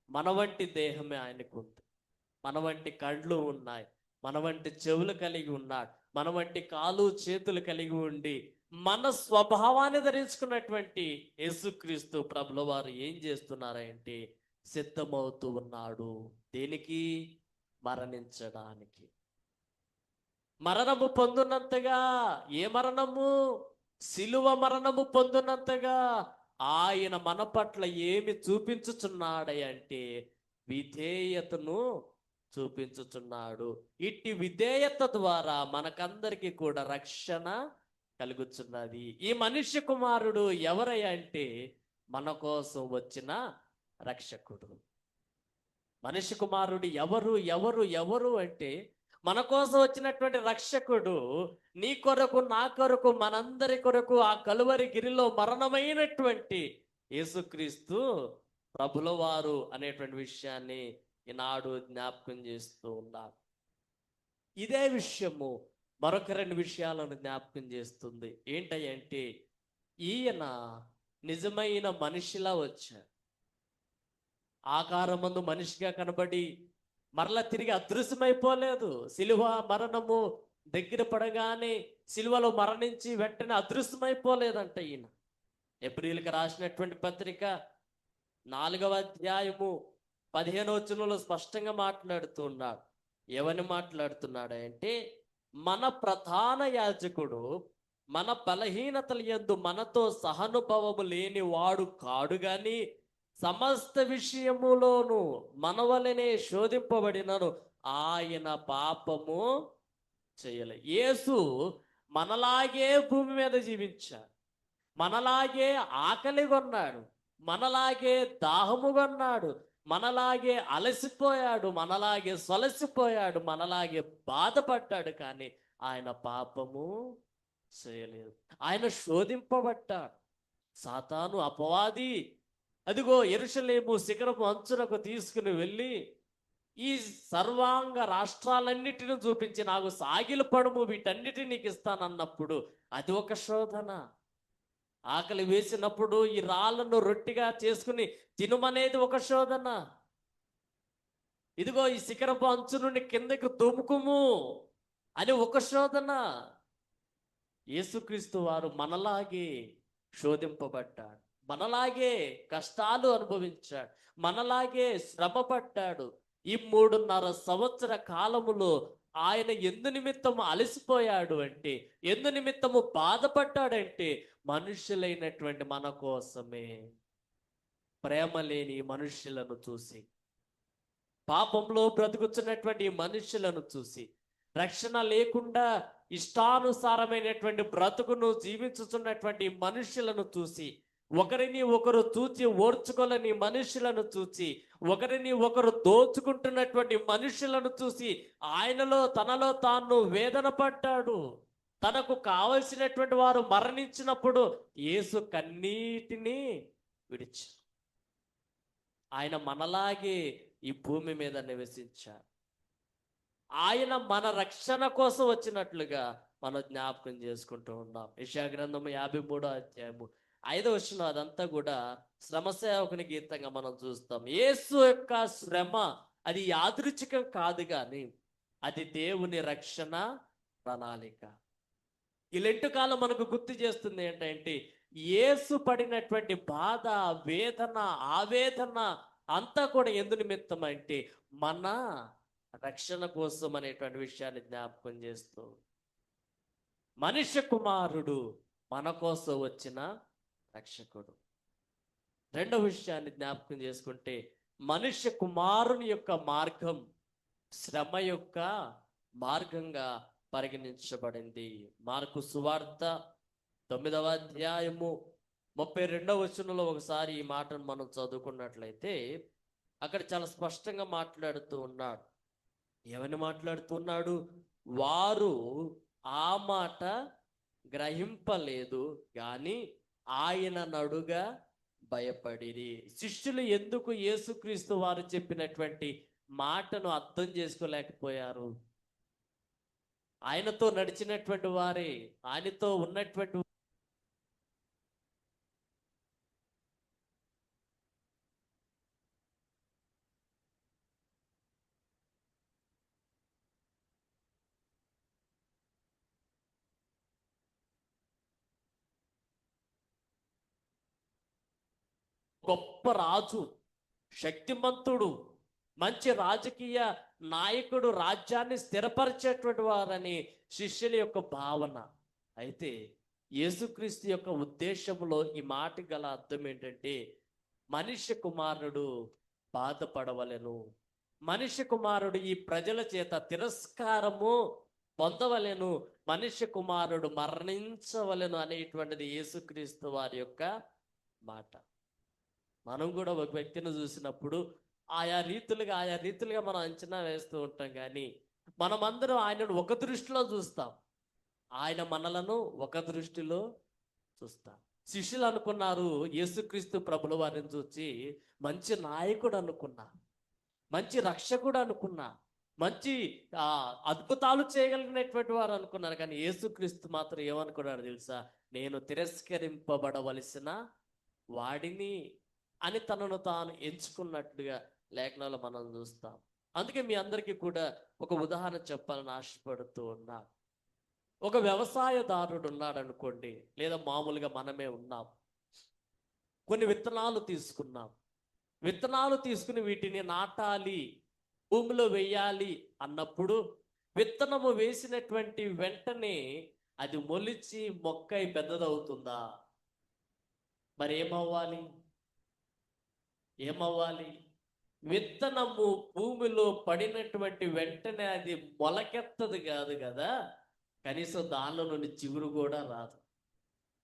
మన వంటి దేహమే ఆయనకు ఉంది. మన వంటి కళ్ళు ఉన్నాయి, మన వంటి చెవులు కలిగి ఉన్నాడు, మన వంటి కాలు చేతులు కలిగి ఉండి మన స్వభావాన్ని ధరించుకున్నటువంటి యేసుక్రీస్తు ప్రభుల వారు ఏం చేస్తున్నారంటే సిద్ధమవుతూ ఉన్నాడు. దేనికి? మరణించడానికి. మరణము పొందునంతగా, ఏ మరణము? శిలువ మరణము పొందునంతగా ఆయన మన పట్ల ఏమి చూపించుచున్నాడంటే విధేయతను చూపించుచున్నాడు. ఇట్టి విధేయత ద్వారా మనకందరికీ కూడా రక్షణ కలుగుతున్నది. ఈ మనుష్య కుమారుడు ఎవరయ్యా అంటే మన కోసం వచ్చిన రక్షకుడు. మనుష్య కుమారుడు ఎవరు ఎవరు ఎవరు అంటే మన కోసం వచ్చినటువంటి రక్షకుడు. నీ కొరకు, నా కొరకు, మనందరి కొరకు ఆ కలువరి గిరిలో మరణమైనటువంటి యేసుక్రీస్తు ప్రభుల వారు అనేటువంటి విషయాన్ని ఈనాడు జ్ఞాపకం చేస్తూ ఉన్నారు. ఇదే విషయము మరొక 2 విషయాలను జ్ఞాపకం చేస్తుంది. ఏంటంటే ఈయన నిజమైన మనిషిలా వచ్చారు. ఆకారమందు మనిషిగా కనబడి మరలా తిరిగి అదృశ్యమైపోలేదు. శిలువ మరణము దగ్గర పడగానే శిలువలో మరణించి వెంటనే అదృశ్యమైపోలేదంట ఈయన. ఎబ్రీయులకు రాసినటువంటి పత్రిక 4వ అధ్యాయము 15వ వచనంలో స్పష్టంగా మాట్లాడుతున్నాడు. ఏమని మాట్లాడుతున్నాడంటే మన ప్రధాన యాజకుడు మన బలహీనతల యందు మనతో సహానుభవము లేని వాడు కాడు గాని సమస్త విషయములోను మన వలనే శోధింపబడినను ఆయన పాపము చేయలే. యేసు మనలాగే భూమి మీద జీవించాడు, మనలాగే ఆకలిగా ఉన్నాడు, మనలాగే దాహముగా ఉన్నాడు, మనలాగే అలసిపోయాడు, మనలాగే సొలసిపోయాడు, మనలాగే బాధపడ్డాడు. కానీ ఆయన పాపము చేయలేదు. ఆయన శోధింపబడ్డాడు. సాతాను అపవాది అదిగో యెరూషలేము శిఖరపు అంచునకు తీసుకుని వెళ్ళి ఈ సర్వాంగ రాష్ట్రాలన్నిటిని చూపించి నాకు సాగిల పడుము, వీటన్నిటిని నీకు ఇస్తానన్నప్పుడు అది ఒక శోధన. ఆకలి వేసినప్పుడు ఈ రాళ్ళను రొట్టిగా చేసుకుని తినుమనేది ఒక శోధన. ఇదిగో ఈ శిఖరపు అంచు నుండి కిందకి దుముకుము అని ఒక శోధన. యేసుక్రీస్తు వారు మనలాగే శోధింపబడ్డాడు, మనలాగే కష్టాలు అనుభవించాడు, మనలాగే శ్రమ పడ్డాడు. ఈ 3.5 సంవత్సర కాలములో ఆయన ఎందు నిమిత్తము అలసిపోయాడు అంటే, ఎందు నిమిత్తము బాధపడ్డాడంటే మనుషులైనటువంటి మన కోసమే. ప్రేమ లేని మనుషులను చూసి, పాపంలో బ్రతుకుతున్నటువంటి ఈ మనుషులను చూసి, రక్షణ లేకుండా ఇష్టానుసారమైనటువంటి బ్రతుకును జీవించుతున్నటువంటి మనుషులను చూసి, ఒకరిని ఒకరు చూచి ఓర్చుకోలేని మనుషులను చూసి, ఒకరిని ఒకరు దోచుకుంటున్నటువంటి మనుషులను చూసి ఆయనలో తనలో తాను వేదన పడ్డాడు. తనకు కావలసినటువంటి వారు మరణించినప్పుడు యేసు కన్నీటిని విడిచారు. ఆయన మనలాగే ఈ భూమి మీద నివసించారు. ఆయన మన రక్షణ కోసం వచ్చినట్లుగా మనం జ్ఞాపకం చేసుకుంటూ ఉన్నాం. యెషయా గ్రంథము 53వ అధ్యాయము 5వ వచనం అదంతా కూడా శ్రమ సేవకుని గీతంగా మనం చూస్తాం. యేసు యొక్క శ్రమ అది యాదృచ్ఛికం కాదు, కానీ అది దేవుని రక్షణ ప్రణాళిక. ఈ లెంటు కాలం మనకు గుర్తు చేస్తుంది ఏంటంటే, యేసు పడినటువంటి బాధ, వేదన, ఆవేదన అంతా కూడా ఎందు నిమిత్తం అంటే మన రక్షణ కోసం అనేటువంటి విషయాన్ని జ్ఞాపకం చేస్తూ, మనుష్య కుమారుడు మన కోసం వచ్చిన రక్షకుడు. రెండవ విషయాన్ని జ్ఞాపకం చేసుకుంటే, మనుష్య కుమారుని యొక్క మార్గం శ్రమ యొక్క మార్గంగా పరిగణించబడింది. మార్కు సువార్త 9వ అధ్యాయము 32వ వచనంలో ఒకసారి ఈ మాటను మనం చదువుకున్నట్లయితే అక్కడ చాలా స్పష్టంగా మాట్లాడుతూ ఉన్నాడు. ఏమని మాట్లాడుతున్నాడు? వారు ఆ మాట గ్రహింపలేదు కానీ ఆయన నడుగా భయపడిరి. శిష్యులు ఎందుకు యేసుక్రీస్తు వారు చెప్పినటువంటి మాటను అర్థం చేసుకోలేకపోయారు? ఆయనతో నడిచినటువంటి వారే, ఆయనతో ఉన్నటువంటి గొప్ప రాజు, శక్తిమంతుడు, మంచి రాజకీయ నాయకుడు, రాజ్యాన్ని స్థిరపరిచేటువంటి వారని శిష్యుల యొక్క భావన. అయితే యేసుక్రీస్తు యొక్క ఉద్దేశంలో ఈ మాట గల అర్థం ఏంటంటే, మనుష్య కుమారుడు బాధపడవలెను, మనుష్య కుమారుడు ఈ ప్రజల చేత తిరస్కారము పొందవలెను, మనుష్య కుమారుడు మరణించవలెను అనేటువంటిది యేసుక్రీస్తు వారి యొక్క మాట. మనం కూడా ఒక వ్యక్తిని చూసినప్పుడు ఆయా రీతులుగా మనం అంచనా వేస్తూ ఉంటాం, కానీ మనమందరం ఆయనను ఒక దృష్టిలో చూస్తాం, ఆయన మనలను ఒక దృష్టిలో చూస్తాం. శిష్యులు అనుకున్నారు యేసుక్రీస్తు ప్రభుల వారిని చూసి మంచి నాయకుడు అనుకున్నా, మంచి రక్షకుడు అనుకున్నా, మంచి అద్భుతాలు చేయగలిగినటువంటి వారు అనుకున్నారు. కానీ యేసుక్రీస్తు మాత్రం ఏమనుకున్నాడు తెలుసా? నేను తిరస్కరింపబడవలసిన వాడిని అని తనను తాను ఎంచుకున్నట్లుగా లేఖనాలు మనం చూస్తాం. అందుకే మీ అందరికీ కూడా ఒక ఉదాహరణ చెప్పాలని ఆశపడుతూ ఉన్నా. ఒక వ్యవసాయదారుడు ఉన్నాడు అనుకోండి, లేదా మామూలుగా మనమే ఉన్నాం. కొన్ని విత్తనాలు తీసుకున్నాం, విత్తనాలు తీసుకుని వీటిని నాటాలి, భూమిలో వేయాలి అన్నప్పుడు విత్తనము వేసినటువంటి వెంటనే అది మొలిచి మొక్కై పెద్దదవుతుందా? మరి ఏమవ్వాలి? విత్తనము భూమిలో పడినటువంటి వెంటనే అది మొలకెత్తది కాదు కదా, కనీసం దానిలో నుండి చిగురు కూడా రాదు.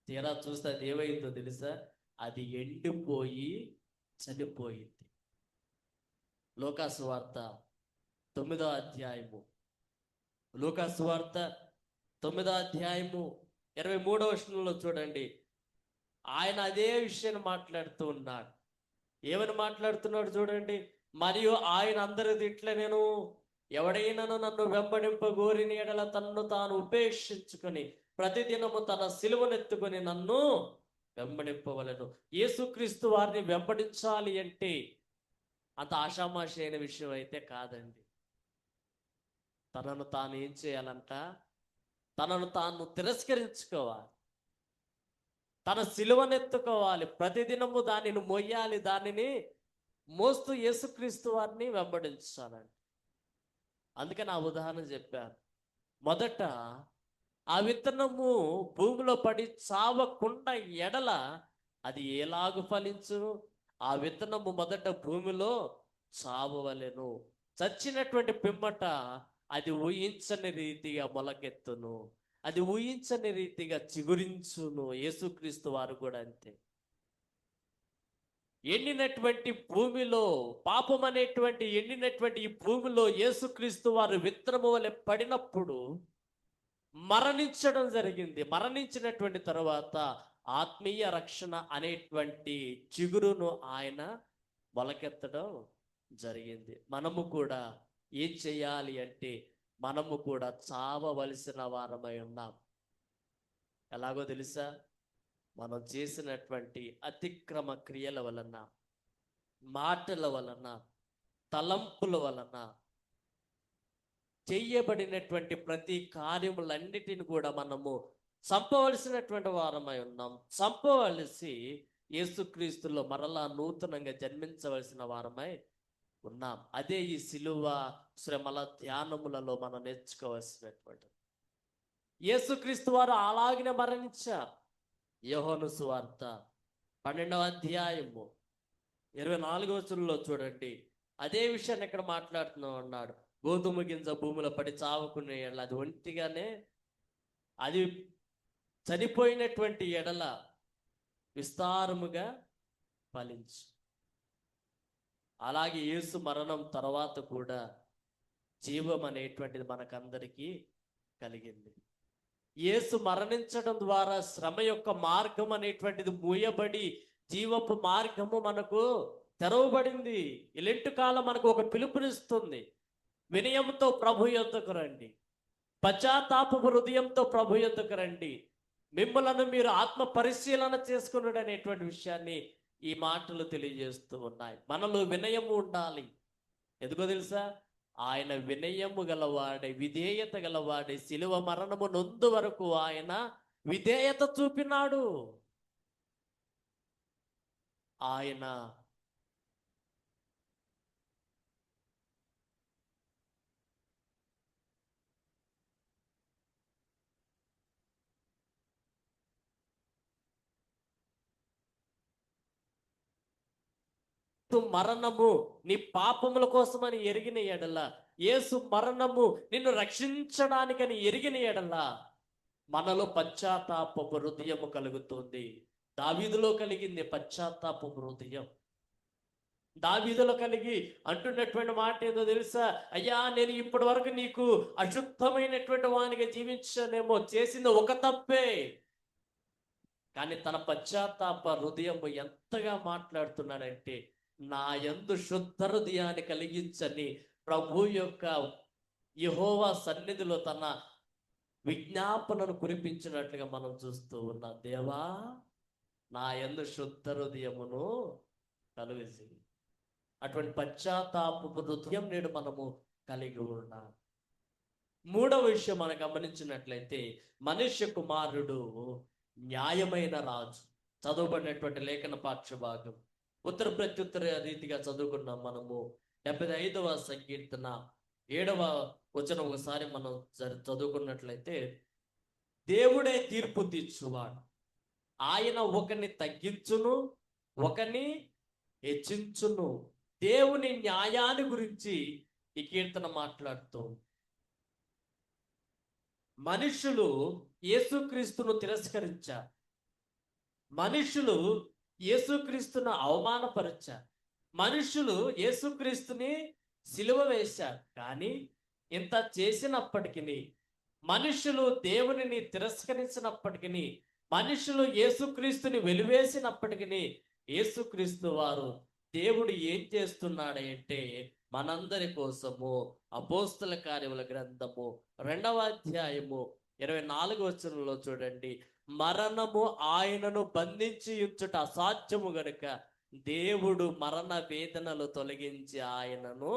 తీరా చూస్తే అది ఏమైందో తెలుసా? అది ఎండిపోయి చనిపోయింది. లూకాసు వార్త 9వ అధ్యాయము, లూకాసు వార్త 9వ అధ్యాయము 23వ వచనంలో చూడండి. ఆయన అదే విషయాన్ని మాట్లాడుతూ ఉన్నాడు. ఏమని మాట్లాడుతున్నాడు చూడండి. మరియు ఆయన అందరిది ఇట్లా, నేను ఎవడైనాను నన్ను వెంబడింపగోరిన ఎడల తన్ను తాను ఉపేక్షించుకొని ప్రతిదినము తన సిలువనెత్తుకొని నన్ను వెంబడింపవలెను. యేసుక్రీస్తు వారిని వెంబడించాలి అంటే అంత ఆషామాషి అయిన విషయం అయితే కాదండి. తనను తాను ఏం చేయాలంట? తనను తాను తిరస్కరించుకోవాలి, తన సిలువనెత్తుకోవాలి, ప్రతిదినము దానిని మొయ్యాలి, దానిని మోస్తూ యేసుక్రీస్తు వారిని వెంబడించాలండి. అందుకని ఆ ఉదాహరణ చెప్పాను. మొదట ఆ విత్తనము భూమిలో పడి చావకుండా ఎడల అది ఎలాగు ఫలించును? ఆ విత్తనము మొదట భూమిలో చావవలెను. చచ్చినటువంటి పిమ్మట అది ఊహించని రీతిగా మొలకెత్తును, అది ఊహించని రీతిగా చిగురించును. యేసుక్రీస్తు వారు కూడా అంతే. ఎండినటువంటి భూమిలో, పాపం అనేటువంటి ఎండినటువంటి ఈ భూమిలో యేసుక్రీస్తు వారు విత్తనము వలె పడినప్పుడు మరణించడం జరిగింది. మరణించినటువంటి తర్వాత ఆత్మీయ రక్షణ అనేటువంటి చిగురును ఆయన మొలకెత్తడం జరిగింది. మనము కూడా ఏం చేయాలి అంటే, మనము కూడా చావవలసిన వారమై ఉన్నాం. ఎలాగో తెలుసా? మనం చేసినటువంటి అతిక్రమ క్రియల వలన, మాటల వలన, తలంపుల వలన చెయ్యబడినటువంటి ప్రతి కార్యములన్నిటిని కూడా మనము చంపవలసినటువంటి వారమై ఉన్నాం. చంపవలసి యేసుక్రీస్తులో మరలా నూతనంగా జన్మించవలసిన వారమై ఉన్నాం. అదే ఈ సిలువ శ్రమల ధ్యానములలో మనం నేర్చుకోవాల్సినటువంటి. యేసుక్రీస్తు వారు అలాగనే మరణించారు. యోహాను సువార్త 12వ అధ్యాయము 24వ వచనంలో చూడండి. అదే విషయాన్ని ఇక్కడ మాట్లాడుతున్నాం అన్నాడు. గోధుమ గింజ భూమిలో పడి చావకునే ఎడల అది ఒంటిగానే, అది చనిపోయినటువంటి ఎడల విస్తారముగా ఫలించు. అలాగే యేసు మరణం తర్వాత కూడా జీవం అనేటువంటిది మనకందరికీ కలిగింది. యేసు మరణించడం ద్వారా శ్రమ యొక్క మార్గం అనేటువంటిది మూయబడి జీవపు మార్గము మనకు తెరవబడింది. ఇలాంటి కాలం మనకు ఒక పిలుపునిస్తుంది. వినయంతో ప్రభు యొద్దకు రండి, పశ్చాత్తాపపు హృదయంతో ప్రభు యొద్దకు రండి, మిమ్మలను మీరు ఆత్మ పరిశీలన చేసుకున్నాడు అనేటువంటి విషయాన్ని ఈ మాటలు తెలియజేస్తూ ఉన్నాయి. మనలో వినయము ఉండాలి. ఎందుకో తెలుసా? ఆయన వినయము గలవాడే, విధేయత గలవాడే, శిలువ మరణము నొందు వరకు ఆయన విధేయత చూపినాడు. ఆయన మరణము నీ పాపముల కోసమని ఎరిగిన ఎడల, యేసు మరణము నిన్ను రక్షించడానికని ఎరిగిన ఎడల మనలో పశ్చాత్తాపపు హృదయము కలుగుతుంది. దావీదులో కలిగింది పశ్చాత్తాపపు హృదయం. దావీదులో కలిగి అంటున్నటువంటి మాట ఏదో తెలుసా? అయ్యా, నేను ఇప్పటి వరకు నీకు అశుద్ధమైనటువంటి వానిగా జీవించానేమో, చేసింది ఒక తప్పే. కానీ తన పశ్చాత్తాప హృదయము ఎంతగా మాట్లాడుతున్నాడంటే, నా యందు శుద్ధ హృదయాన్ని కలిగించని ప్రభు యొక్క యెహోవా సన్నిధిలో తన విజ్ఞాపనను కురిపించినట్లుగా మనం చూస్తూ ఉన్నాం. దేవా, నా యందు శుద్ధ హృదయమును కలుగజేయి. అటువంటి పశ్చాత్తాపపు హృదయం నేడు మనము కలిగి ఉన్నాం. మూడవ విషయం మనం గమనించినట్లయితే, మనుష్య కుమారుడు న్యాయమైన రాజు. చదవబడినటువంటి లేఖన పాఠ్య భాగం ఉత్తర ప్రత్యుత్తర రీతిగా చదువుకున్నాం మనము. 75వ సంకీర్తన 7వ వచనం ఒకసారి మనం చదువుకున్నట్లయితే, దేవుడే తీర్పు తీర్చువాడు, ఆయన ఒకరిని తగ్గించును, ఒకరిని హెచ్చించును. దేవుని న్యాయాన్ని గురించి ఈ కీర్తన మాట్లాడుతూ ఉంది. మనుషులు యేసుక్రీస్తును తిరస్కరించారు. మనుషులు యేసుక్రీస్తును అవమానపరిచారు. మనుషులు యేసుక్రీస్తుని సిలువ వేశారు. కానీ ఇంత చేసినప్పటికీ, మనుషులు దేవునిని తిరస్కరించినప్పటికీ, మనుషులు యేసుక్రీస్తుని వెలివేసినప్పటికీ, యేసుక్రీస్తు వారు దేవుడు ఏం చేస్తున్నాడంటే మనందరి కోసము అపోస్తల కార్యముల గ్రంథము 2వ అధ్యాయము 24వ వచనంలో చూడండి, మరణము ఆయనను బంధించి ఉంచుట అసాధ్యము గనుక దేవుడు మరణ వేదనలు తొలగించి ఆయనను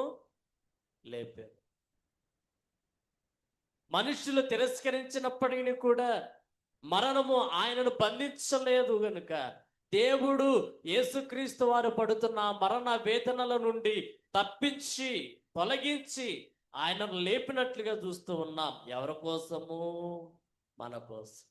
లేపారు. మనుషులు తిరస్కరించినప్పటికీ కూడా మరణము ఆయనను బంధించలేదు గనుక దేవుడు యేసుక్రీస్తు వారు పడుతున్న మరణ వేదనల నుండి తప్పించి తొలగించి ఆయనను లేపినట్లుగా చూస్తూ ఉన్నాం. ఎవరి కోసము? మన కోసం.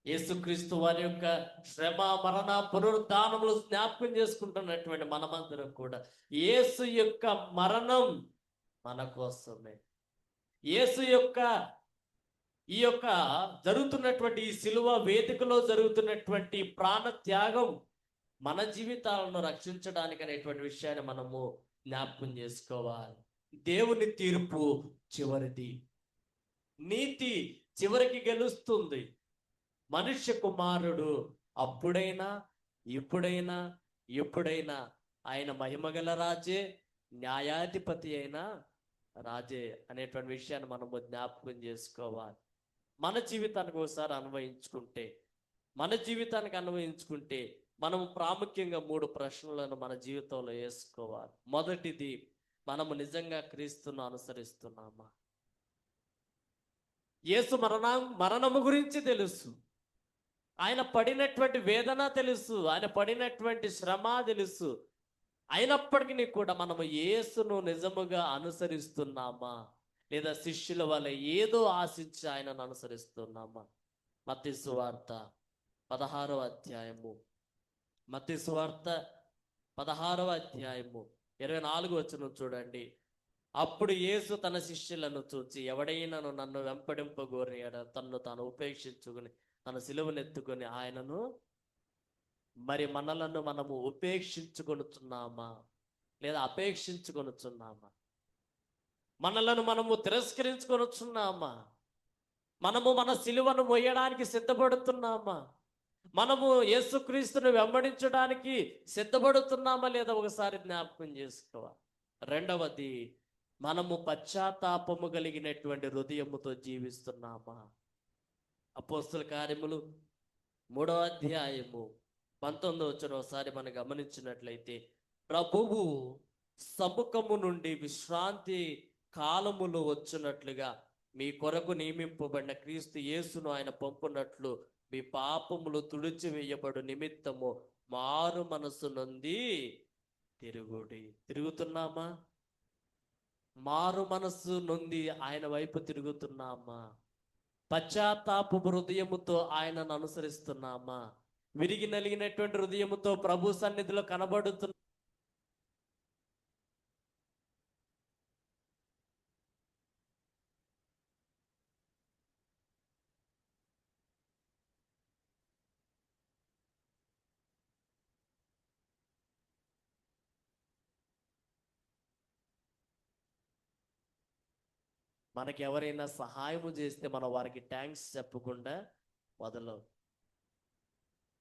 యేసుక్రీస్తు వారి యొక్క శ్రమ, మరణ, పునరుద్ధానములు జ్ఞాపకం చేసుకుంటున్నటువంటి మనమందరం కూడా యేసు యొక్క మరణం మన కోసమే. యేసు యొక్క ఈ యొక్క జరుగుతున్నటువంటి ఈ సిలువ వేదికలో జరుగుతున్నటువంటి ప్రాణ త్యాగం మన జీవితాలను రక్షించడానికి అనేటువంటి విషయాన్ని మనము జ్ఞాపకం చేసుకోవాలి. దేవుని తీర్పు చివరిది. నీతి చివరికి గెలుస్తుంది. మనుష్య కుమారుడు అప్పుడైనా ఇప్పుడైనా ఎప్పుడైనా ఆయన మహిమగల రాజే, న్యాయాధిపతి అయిన రాజే అనేటువంటి విషయాన్ని మనము జ్ఞాపకం చేసుకోవాలి. మన జీవితానికి ఒకసారి అన్వయించుకుంటే మనము ప్రాముఖ్యంగా 3 ప్రశ్నలను మన జీవితంలో వేసుకోవాలి. మొదటిది, మనము నిజంగా క్రీస్తును అనుసరిస్తున్నామా? యేసు మరణము గురించి తెలుసు, ఆయన పడినటువంటి వేదన తెలుసు, ఆయన పడినటువంటి శ్రమ తెలుసు. అయినప్పటికీ కూడా మనము యేసును నిజముగా అనుసరిస్తున్నామా, లేదా శిష్యుల వల్ల ఏదో ఆశించి ఆయనను అనుసరిస్తున్నామా? మత్తయి సువార్త 16వ అధ్యాయము 24వ వచనం చూడండి. అప్పుడు యేసు తన శిష్యులను చూచి, ఎవడైనాను నన్ను వెంపడింపగోరి తన్ను తాను ఉపేక్షించుకుని తన సిలువనెత్తుకొని ఆయనను, మరి మనలను మనము ఉపేక్షించుకొనుచున్నామా లేదా అపేక్షించుకొనుచున్నామా? మనలను మనము తిరస్కరించుకొనుచున్నామా? మనము మన సిలువను మోయడానికి సిద్ధపడుతున్నామా? మనము యేసుక్రీస్తును వెంబడించడానికి సిద్ధపడుతున్నామా లేదా ఒకసారి జ్ఞాపకం చేసుకోవాలి. రెండవది, మనము పశ్చాత్తాపము కలిగినటువంటి హృదయముతో జీవిస్తున్నామా? అపోస్తల కార్యములు 3వ అధ్యాయము 19వ వచనం ఒకసారి మనం గమనించినట్లయితే, ప్రభువు సముఖము నుండి విశ్రాంతి కాలములు వచ్చినట్లుగా మీ కొరకు నియమింపబడిన క్రీస్తు యేసును ఆయన పంపునట్లు మీ పాపములు తుడిచివేయబడు నిమిత్తము మారు మనసు నొంది తిరుగుతున్నామా? మారు మనసు నొంది ఆయన వైపు తిరుగుతున్నామా? పశ్చాత్తాప హృదయముతో ఆయనను అనుసరిస్తున్నామా? విరిగి నలిగినటువంటి హృదయముతో ప్రభు సన్నిధిలో కనబడుతున్న మనకి ఎవరైనా సహాయము చేస్తే మనం వారికి థ్యాంక్స్ చెప్పకుండా వదలవు.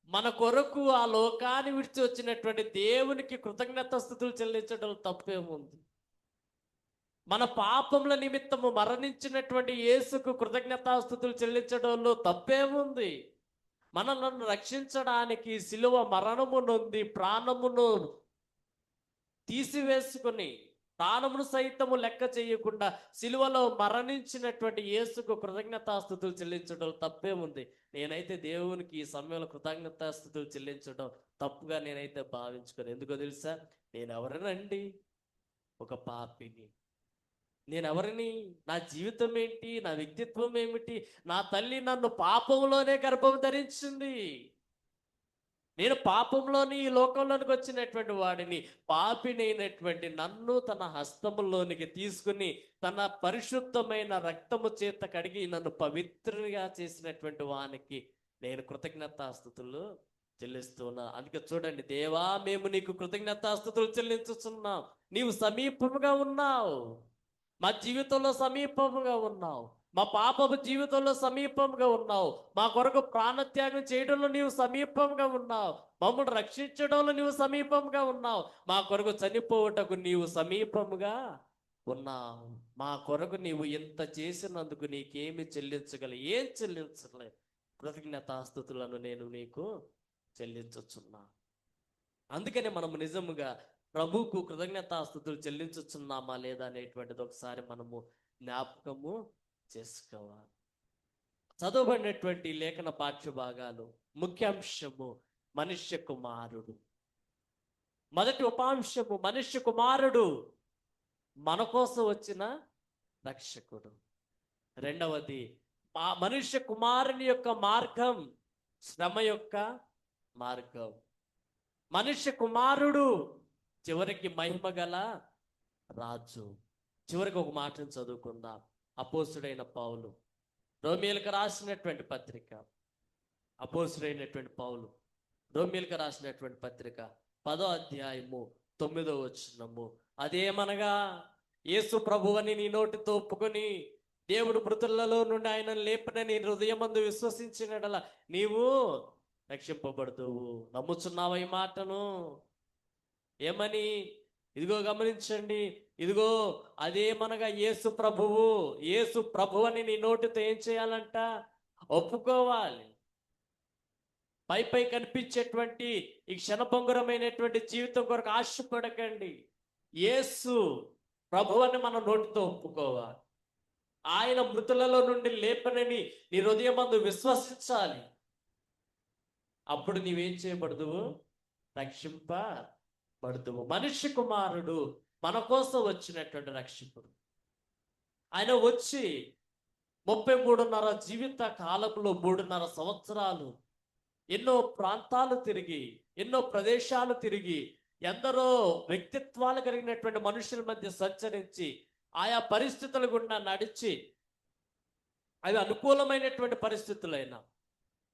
మన కొరకు ఆ లోకాన్ని విడిచి వచ్చినటువంటి దేవునికి కృతజ్ఞతాస్తుతులు చెల్లించడం తప్పేముంది? మన పాపముల నిమిత్తము మరణించినటువంటి యేసుకు కృతజ్ఞతాస్తుతులు చెల్లించడంలో తప్పేముంది? మనలను రక్షించడానికి శిలువ మరణము నొంది ప్రాణమును తీసివేసుకుని ప్రాణమును సైతము లెక్క చేయకుండా శిలువలో మరణించినటువంటి యేసుకు కృతజ్ఞతాస్తుతులు చెల్లించడం తప్పేముంది? నేనైతే దేవునికి ఈ సమయంలో కృతజ్ఞతాస్తుతులు చెల్లించడం తప్పుగా నేనైతే భావించుకోను. ఎందుకో తెలుసా? నేనెవరినండి? ఒక పాపిని. నేనెవరిని? నా జీవితం ఏంటి? నా వ్యక్తిత్వం ఏమిటి? నా తల్లి నన్ను పాపంలోనే గర్భం ధరించింది. నేను పాపంలోని ఈ లోకంలోనికి వచ్చినటువంటి వాడిని, పాపినైనటువంటి నన్ను తన హస్తములోనికి తీసుకుని తన పరిశుద్ధమైన రక్తము చేత కడిగి నన్ను పవిత్రంగా చేసినటువంటి వానికి నేను కృతజ్ఞతాస్తుతులు చెల్లిస్తున్నా. అందుకే చూడండి, దేవా మేము నీకు కృతజ్ఞతాస్తుతులు చెల్లించుచున్నాం. నీవు సమీపముగా ఉన్నావు, మా జీవితంలో సమీపముగా ఉన్నావు, మా పాపపు జీవితంలో సమీపంగా ఉన్నావు, మా కొరకు ప్రాణత్యాగం చేయడంలో నీవు సమీపంగా ఉన్నావు, మమ్మల్ని రక్షించడంలో నీవు సమీపంగా ఉన్నావు, మా కొరకు చనిపోవటకు నీవు సమీపముగా ఉన్నావు. మా కొరకు నీవు ఇంత చేసినందుకు నీకేమి చెల్లించగల, ఏం చెల్లించలే, కృతజ్ఞతాస్తుతులను నేను నీకు చెల్లించుచున్నా. అందుకనే మనము నిజముగా ప్రభువుకు కృతజ్ఞతాస్తుతులు చెల్లించుచున్నామా లేదా అనేటువంటిది ఒకసారి మనము జ్ఞాపకము చేసుకోవాలి. చదవబడినటువంటి లేఖన పాఠ్య భాగాలు ముఖ్యాంశము మనుష్య కుమారుడు. మొదటి ఉపాంశము మనుష్య కుమారుడు మన కోసం వచ్చిన రక్షకుడు. రెండవది మనుష్య కుమారుని యొక్క మార్గం శ్రమ యొక్క మార్గం. మనుష్య కుమారుడు చివరికి మహిమ గల రాజు. చివరికి ఒక మాటను చదువుకుందాం. అపోస్తుడైన పౌలు రోమీయులకు రాసినటువంటి పత్రిక, అపోస్తుడైనటువంటి పౌలు రోమీయులకు రాసినటువంటి పత్రిక 10వ అధ్యాయము 9వ వచనము. అదేమనగా, యేసు ప్రభువని నీ నోటితో ఒప్పుకొని దేవుడు మృతులలో నుండి ఆయన లేపనని హృదయమందు విశ్వసించినడలా నీవు రక్షింపబడుదువు. నమ్ముచున్నావా ఈ మాటను? ఏమని? ఇదిగో గమనించండి, ఇదిగో అదేమనగా యేసు ప్రభువు అని నీ నోటితో ఏం చేయాలంట? ఒప్పుకోవాలి. పై కనిపించేటువంటి ఈ క్షణభంగురమైనటువంటి జీవితం కొరకు ఆశపడకండి. యేసు ప్రభువని మన నోటితో ఒప్పుకోవాలి. ఆయన మృతులలో నుండి లేపనని నీ హృదయమందు విశ్వసించాలి. అప్పుడు నీవేం చేయబడదువు? రక్షింపబడదువు. మనుష్య కుమారుడు మన కోసం వచ్చినటువంటి రక్షకుడు. ఆయన వచ్చి 33.5 జీవిత కాలంలో 3.5 సంవత్సరాలు ఎన్నో ప్రాంతాలు తిరిగి, ఎన్నో ప్రదేశాలు తిరిగి, ఎందరో వ్యక్తిత్వాలు కలిగినటువంటి మనుషుల మధ్య సంచరించి, ఆయా పరిస్థితుల గుండా నడిచి, అవి అనుకూలమైనటువంటి పరిస్థితులైనా,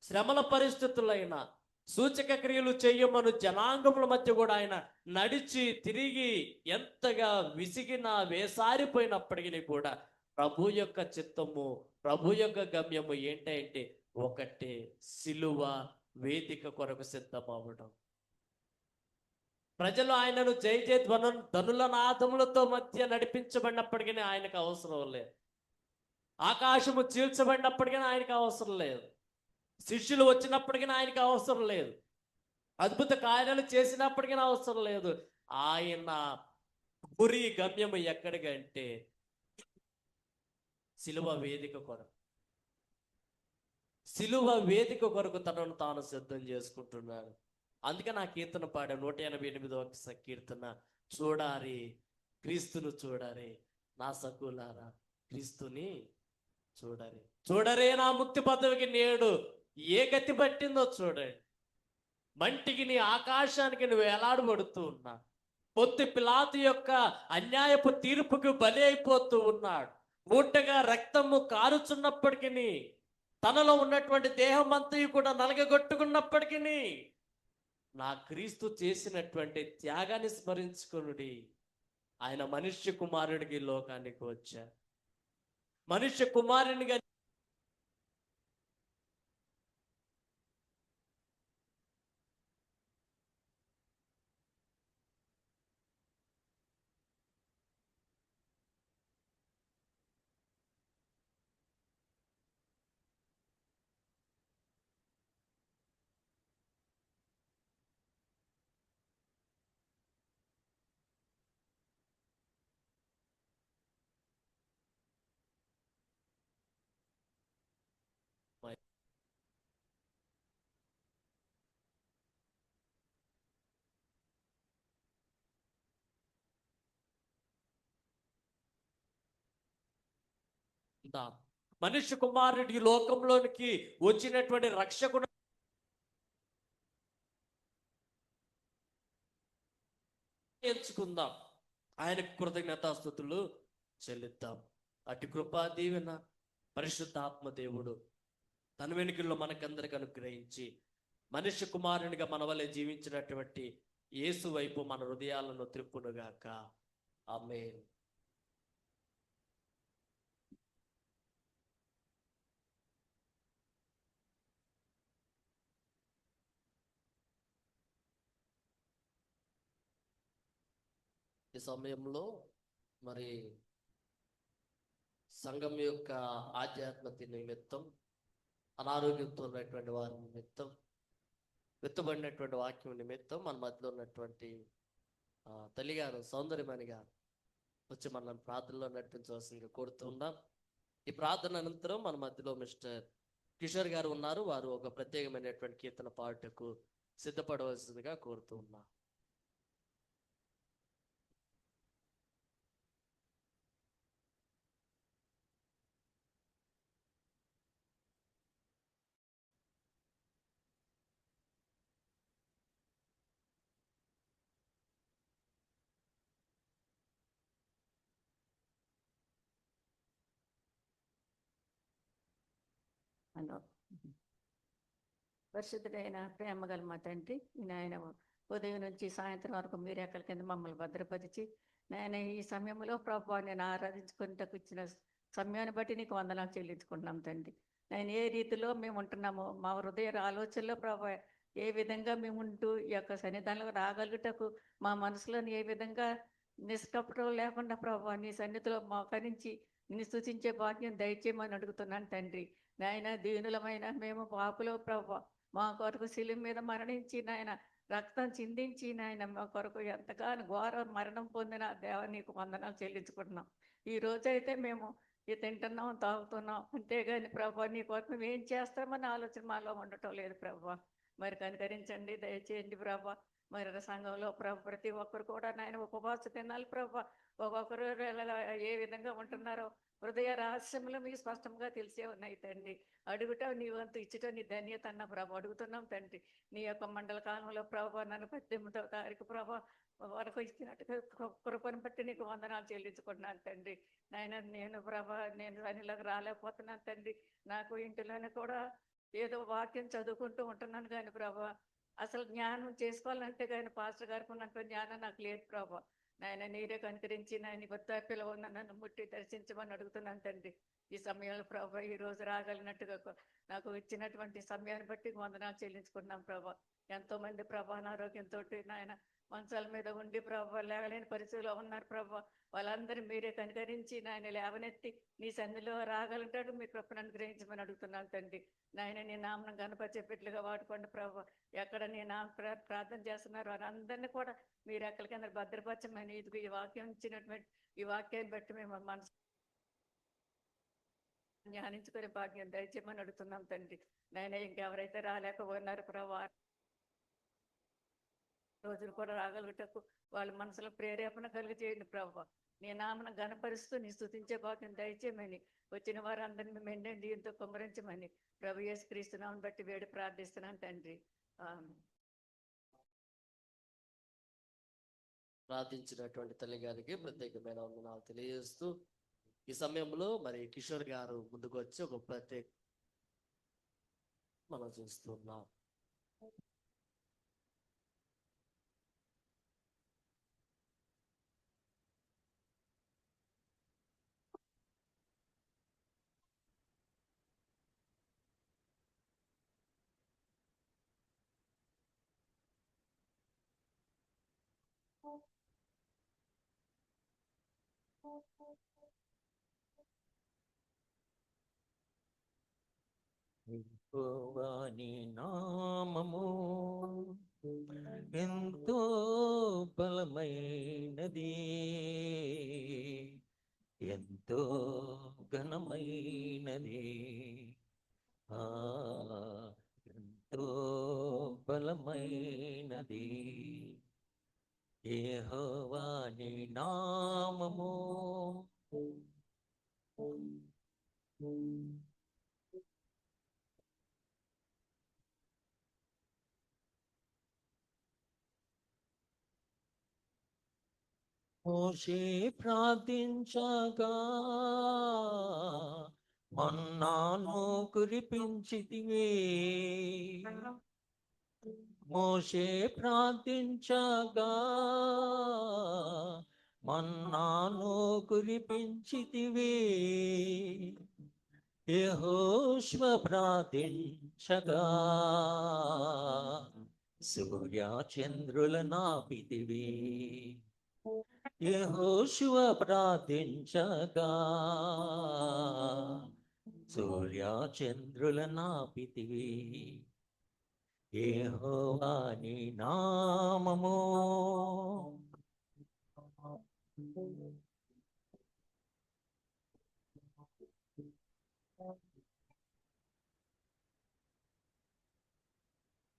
శ్రమల పరిస్థితులైనా, సూచక క్రియలు చేయమను జనాంగముల మధ్య కూడా ఆయన నడిచి తిరిగి ఎంతగా విసిగిన వేసారిపోయినప్పటికీ కూడా ప్రభు యొక్క చిత్తము, ప్రభు యొక్క గమ్యము ఏంటంటే ఒకటే, సిలువ వేదిక కొరకు సిద్ధమవడం. ప్రజలు ఆయనను జై జై ధనుల నాదములతో మధ్య నడిపించబడినప్పటికీ ఆయనకు అవసరం లేదు. ఆకాశము చీల్చబడినప్పటికీ ఆయనకు అవసరం లేదు. శిష్యులు వచ్చినప్పటికీ ఆయనకు అవసరం లేదు. అద్భుత కార్యాలు చేసినప్పటికీ అవసరం లేదు. ఆయన గురి గమ్యము ఎక్కడికంటే సిలువ వేదిక కొరకు. సిలువ వేదిక కొరకు తనను తాను సిద్ధం చేసుకుంటున్నాడు. అందుకే నా కీర్తన పాడా 188వ కీర్తన, చూడారి క్రీస్తును చూడారి నా సకులారా క్రీస్తుని చూడరే. చూడరే నా ముక్తి పదవికి నేడు ఏ గతి పట్టిందో చూడండి. మంటికి నీ ఆకాశానికి నువ్వు వేలాడబడుతూ ఉన్నా. పొత్తి పిలాతు యొక్క అన్యాయపు తీర్పుకు బలి అయిపోతూ ఉన్నాడు. మూటగా రక్తము కారుచున్నప్పటికీ, తనలో ఉన్నటువంటి దేహం అంతా కూడా నలగగొట్టుకున్నప్పటికీ నా క్రీస్తు చేసినటువంటి త్యాగాన్ని స్మరించుకునుడి. ఆయన మనుష్య కుమారుడికి లోకానికి వచ్చారు. మనుష్య కుమారునిగా మనుష్య కుమారుడి లోకంలోనికి వచ్చినటువంటి రక్షకుడు ఎంచుకుందాం, ఆయనకు కృతజ్ఞతాస్తుతులు చెల్లిద్దాం. అటు కృపా దీవెన పరిశుద్ధాత్మ దేవుడు తన వెనుకల్లో మనకందరికి అనుగ్రహించి మనిషి కుమారునిగా మన వలె జీవించినటువంటి యేసు వైపు మన హృదయాలను త్రిప్పునుగాక. ఆమేన్. ఈ సమయంలో మరి సంఘం యొక్క ఆధ్యాత్మిక నిమిత్తం, అనారోగ్యంతో ఉన్నటువంటి వారి నిమిత్తం, వెతుబడినటువంటి వాక్యం నిమిత్తం మన మధ్యలో ఉన్నటువంటి తల్లిగారు సౌందర్యమణి గారు వచ్చి మనల్ని ప్రార్థనలో నడిపించవలసిందిగా కోరుతున్నాం. ఈ ప్రార్థన అనంతరం మన మధ్యలో మిస్టర్ కిషోర్ గారు ఉన్నారు. వారు ఒక ప్రత్యేకమైనటువంటి కీర్తన పాటకు సిద్ధపడవలసిందిగా కోరుతూ ఉన్నాం. హలో, పరిశుద్ధుడైన ప్రేమగల మా తండ్రి, నాయన ఉదయం నుంచి సాయంత్రం వరకు మీరు ఎక్కడి కింద మమ్మల్ని భద్రపరిచి నాయన ఈ సమయంలో ప్రభు నేను ఆరాధించుకుంటకు ఇచ్చిన సమయాన్ని బట్టి నీకు వందనాలు చెల్లించుకుంటున్నాం తండ్రి. నేను ఏ రీతిలో మేము ఉంటున్నామో మా హృదయ ఆలోచనలో ప్రభు ఏ విధంగా మేము ఉంటూ ఈ యొక్క సన్నిధానంలో రాగలుగుటకు మా మనసులోని ఏ విధంగా నిష్కపటం లేకుండా ప్రభు నీ సన్నిధిలో మోకరించి నిన్ను స్తుతించే భాగ్యం దయచేయమని అడుగుతున్నాను తండ్రి. నాయన దీనులమైన మేము పాపులో ప్రభు మా కొరకు శిలువ మీద మరణించి నాయన రక్తం చిందించి నాయన మా కొరకు ఎంతగానో ఘోర మరణం పొందిన దేవ నీకు వందనాలు చెల్లించుకుంటున్నాం. ఈ రోజైతే మేము ఇది తింటున్నాం, తాగుతున్నాం, అంతేగాని ప్రభు నీ కొరకు మేము ఏం చేస్తామని ఆలోచన మాలో ఉండటం లేదు ప్రభు. మరి కనికరించండి, దయచేయండి ప్రభు. మరి సంఘంలో ప్రభు ప్రతి ఒక్కరు కూడా నాయన ఉపవాస తినాలి ప్రభు. ఒక్కొక్కరు ఏ విధంగా ఉంటున్నారో హృదయ రహస్యములు మీకు స్పష్టంగా తెలిసే ఉన్నాయి తండ్రి. అడుగుట నీ వంతు, ఇచ్చటం నీ ధన్యత అన్న ప్రభు అడుగుతున్నాం తండ్రి. నీ యొక్క మండల కాలంలో ప్రభు నన్ను 18వ తారీఖు ప్రభు వరకు ఇచ్చినట్టుగా కృపను బట్టి నీకు వందనాలు చెల్లించుకుంటున్నాను తండ్రి. నేను ప్రభు నేను అనిలోకి రాలేకపోతున్నాను తండ్రి. నాకు ఇంటిలోనే కూడా ఏదో వాక్యం చదువుకుంటూ ఉంటున్నాను కానీ ప్రభు అసలు జ్ఞానం చేసుకోవాలంటే కానీ పాస్టర్ గారికి ఉన్నంత జ్ఞానం నాకు లేదు ప్రభు. నాయన నీరే కనుకరించి నాయన వృద్ధాప్యలో ఉన్న నన్ను ముట్టి దర్శించమని అడుగుతున్నాను తండ్రి. ఈ సమయంలో ప్రభు ఈ రోజు రాగలిగినట్టుగా నాకు ఇచ్చినటువంటి సమయాన్ని బట్టి వందనాలు చెల్లించుకున్నాం ప్రభు. ఎంతో మంది ప్రభు అనారోగ్యంతో నాయన మంచాల మీద ఉండి ప్రభు లేవలేని పరిస్థితిలో ఉన్నారు ప్రభు. వాళ్ళందరూ మీరే కనుకరించి నాయన లేవనెత్తి నీ సన్నిధిలో రాగలుగుతాడు మీ కృపను అనుగ్రహించమని అడుగుతున్నాను తండ్రి. నాయన నీ నామం గణపరిచే బిడ్డలుగా వాడుకోండి ప్రభు. ఎక్కడ నీ ప్రార్థన చేస్తున్నారు వారందరినీ కూడా మీరు ఎక్కడికి అందరు భద్రపరచమని ఇదిగో ఈ వాక్యం ఇచ్చినటువంటి ఈ వాక్యాన్ని బట్టి మేము మనసు ధ్యానించుకునే భాగ్యం దయచేయమని అడుగుతున్నాం తండ్రి. నాయన ఇంకెవరైతే రాలేకపోయినారు ప్రభు రోజులు కూడా రాగలుగుటకు వాళ్ళ మనసులో ప్రేరేపణ కలిగి చేయండి ప్రభు. నీ నామను గణపరుస్తూ నీ స్తుతించే భాగ్యం దయచేయమని వచ్చిన వారందరినీ మెండండి ఎంతో కుమ్మరించమని ప్రభు యేసు క్రీస్తు నామమును బట్టి వేడి ప్రార్థిస్తున్నాను తండ్రి. ప్రార్థించినటువంటి తల్లి గారికి ప్రత్యేకమైన వందనాలు తెలియజేస్తూ ఈ సమయంలో మరి కిషోర్ గారు ముందుకు వచ్చి ఒక ప్రత్యేక మనం చూస్తున్నాం. యెహోవాని నామము ఎంతో బలమైనది, ఎంతో ఘనమైనది, ఎంతో బలమైనది. యెహోవాని నామము మోషే ప్రార్థించగా మన్నాను కురిపించితివి. మోషే ప్రార్థించగా మన్నాను కురిపించితివి. యెహోషువ ప్రార్థించగా సూర్య చంద్రుల నాపితివి. యెహోషువ ప్రార్థించగా సూర్య చంద్రుల నాపితివి. యెహోవా నీ నామము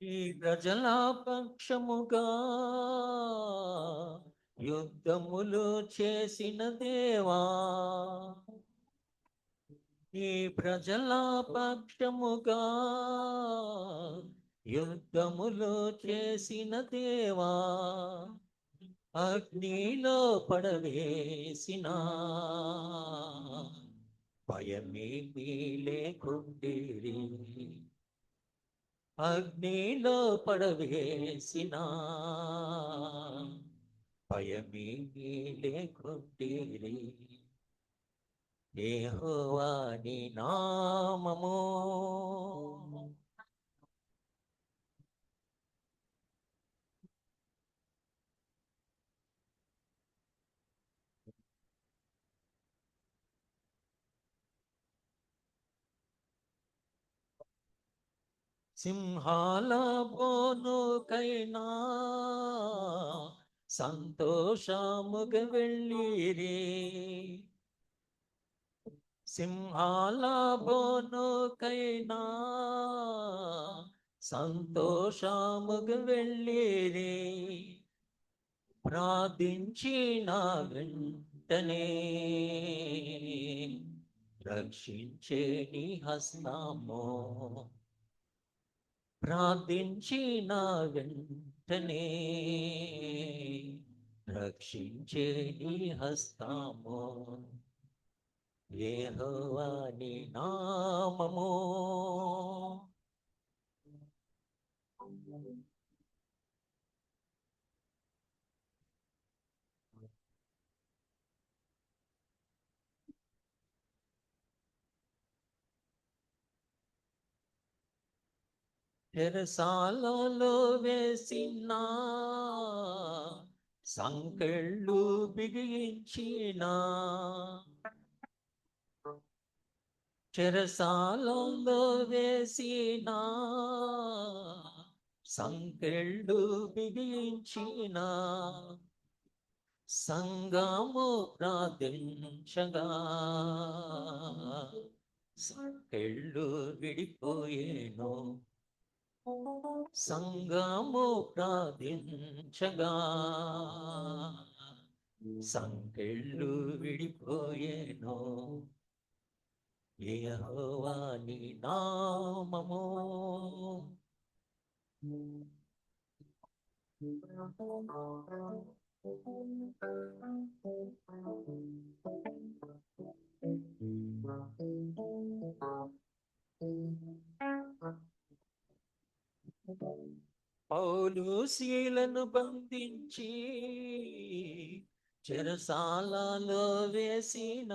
ఈ ప్రజల పక్షముగా యుద్ధములు చేసిన దేవా, ఈ ప్రజల పక్షముగా యుద్ధములు చేసిన దేవా, అగ్నిలో పడవేసిన భయమేమీ లేకుండిరి. అగ్నిలో పడవేసిన భయమేమీ లేకుండిరి. యెహోవా నీ నామము సింహాల బోనుకైనా సంతోషముగా వెళ్ళిరి. సింహాల బోనుకైనా సంతోషముగా వెళ్ళిరి. ప్రార్థించిన వెంటనే రక్షించే నీ హస్తము. ప్రార్థించిన వెంటనే రక్షించే నీ హస్తము. యెహోవా నీ నామము చెరసాలలో వేసిన సంకెళ్ళు బిగించిన, చెరసాలలో వేసిన సంకెళ్ళు బిగించిన సంగము ప్రార్థించగా సంకెళ్ళు విడిపోయేను. సంగము ప్రార్థించగా సంకెళ్ళు విడిపోయేను. యెహోవా నీ నామము పౌలు శీలను బంధించి చెరసాలలో వేసిన,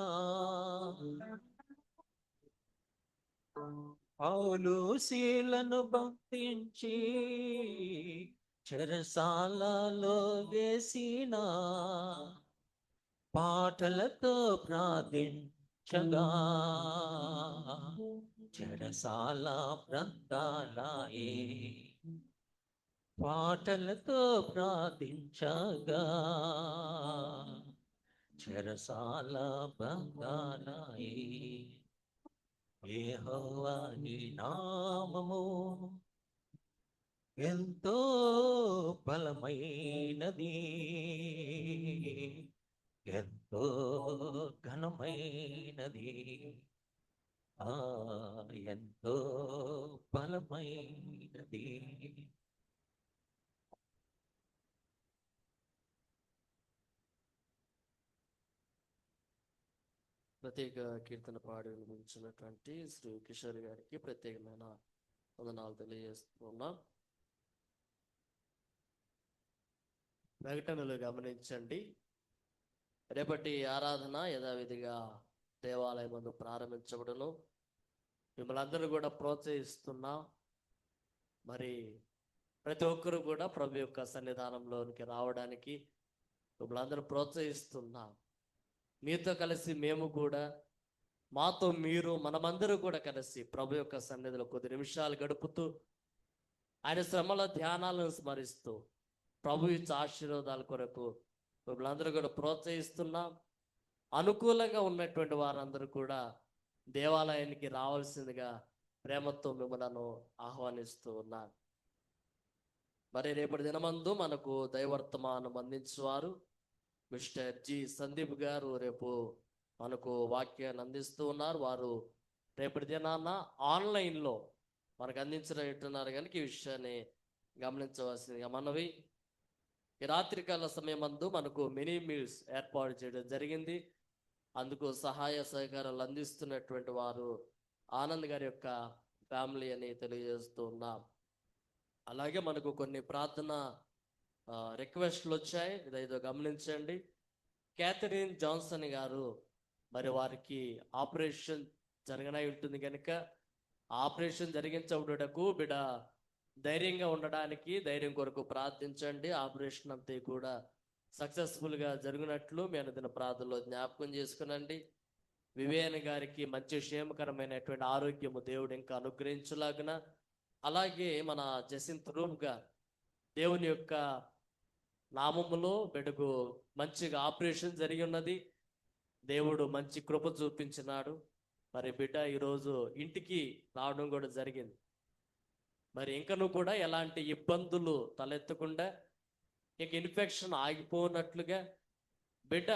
పౌలు శీలను బంధించి చెరసాలలో వేసిన పాటలతో ప్రార్థించగా చెరసాల ప్రాంతాలయే. పాటలతో ప్రార్థించగా చెరసాల ప్రాంతాలయే. యెహోవా నీ నామము ఎంతో బలమైనది, ఎంతో ఘనమైనది, ఎంతో బలమైనది. ప్రత్యేక కీర్తన పాడి వినిపించినటువంటి శ్రీ కిషోర్ గారికి ప్రత్యేకమైన వందనాలు తెలియజేస్తున్నాం. ప్రకటనలు గమనించండి. రేపటి ఆరాధన యథావిధిగా దేవాలయం ముందు ప్రారంభించబడును. మిమ్మల్ని అందరూ కూడా ప్రోత్సహిస్తున్నాం. మరి ప్రతి ఒక్కరు కూడా ప్రభు యొక్క సన్నిధానంలోనికి రావడానికి మిమ్మల్ని అందరూ ప్రోత్సహిస్తున్నాం. మీతో కలిసి మేము కూడా, మాతో మీరు, మనమందరూ కూడా కలిసి ప్రభు యొక్క సన్నిధిలో కొద్ది నిమిషాలు గడుపుతూ ఆయన శ్రమల ధ్యానాలను స్మరిస్తూ ప్రభు ఇచ్చే ఆశీర్వాదాల కొరకు మిమ్మల్ని అందరూ కూడా ప్రోత్సహిస్తున్నాం. అనుకూలంగా ఉన్నటువంటి వారందరూ కూడా దేవాలయానికి రావాల్సిందిగా ప్రేమతో మిమ్మల్ని ఆహ్వానిస్తూ ఉన్నాను. మరి రేపటి దినమందు మనకు దైవర్తమానం అందించేవారు మిస్టర్ జి సందీప్ గారు రేపు మనకు వాక్యాన్ని అందిస్తూ ఉన్నారు. వారు రేపటి దినాన ఆన్లైన్లో మనకు అందించబోతున్నారు కనుక ఈ విషయాన్ని గమనించవలసిందిగా మనవి. ఈ రాత్రికాల సమయమందు మనకు మినీ మీల్స్ ఏర్పాటు చేయడం జరిగింది. అందుకు సహాయ సహకారాలు అందిస్తున్నటువంటి వారు ఆనంద్ గారి యొక్క ఫ్యామిలీ అని తెలియజేస్తూ ఉన్నాం. అలాగే మనకు కొన్ని ప్రార్థన రిక్వెస్ట్లు వచ్చాయి, ఇదేదో గమనించండి. క్యాథరిన్ జాన్సన్ గారు మరి వారికి ఆపరేషన్ జరగనై ఉంటుంది కనుక ఆపరేషన్ జరిగించబడుటకు బిడ్డ ధైర్యంగా ఉండడానికి ధైర్యం కొరకు ప్రార్థించండి. ఆపరేషన్ అంతా కూడా సక్సెస్ఫుల్గా జరిగినట్లు మీ అనుదిన ప్రార్థనలో జ్ఞాపకం చేసుకునండి. వివేయన్ గారికి మంచి క్షేమకరమైనటువంటి ఆరోగ్యము దేవుడు ఇంకా అనుగ్రహించలాగున, అలాగే మన జసింత్ రూప్ గారు దేవుని యొక్క నామములో బిడ్డకు మంచిగా ఆపరేషన్ జరిగి ఉన్నది. దేవుడు మంచి కృప చూపించినాడు. మరి బిడ్డ ఈరోజు ఇంటికి రావడం కూడా జరిగింది. మరి ఇంకను కూడా ఎలాంటి ఇబ్బందులు తలెత్తకుండా, ఇక ఇన్ఫెక్షన్ ఆగిపోనట్లుగా బిడ్డ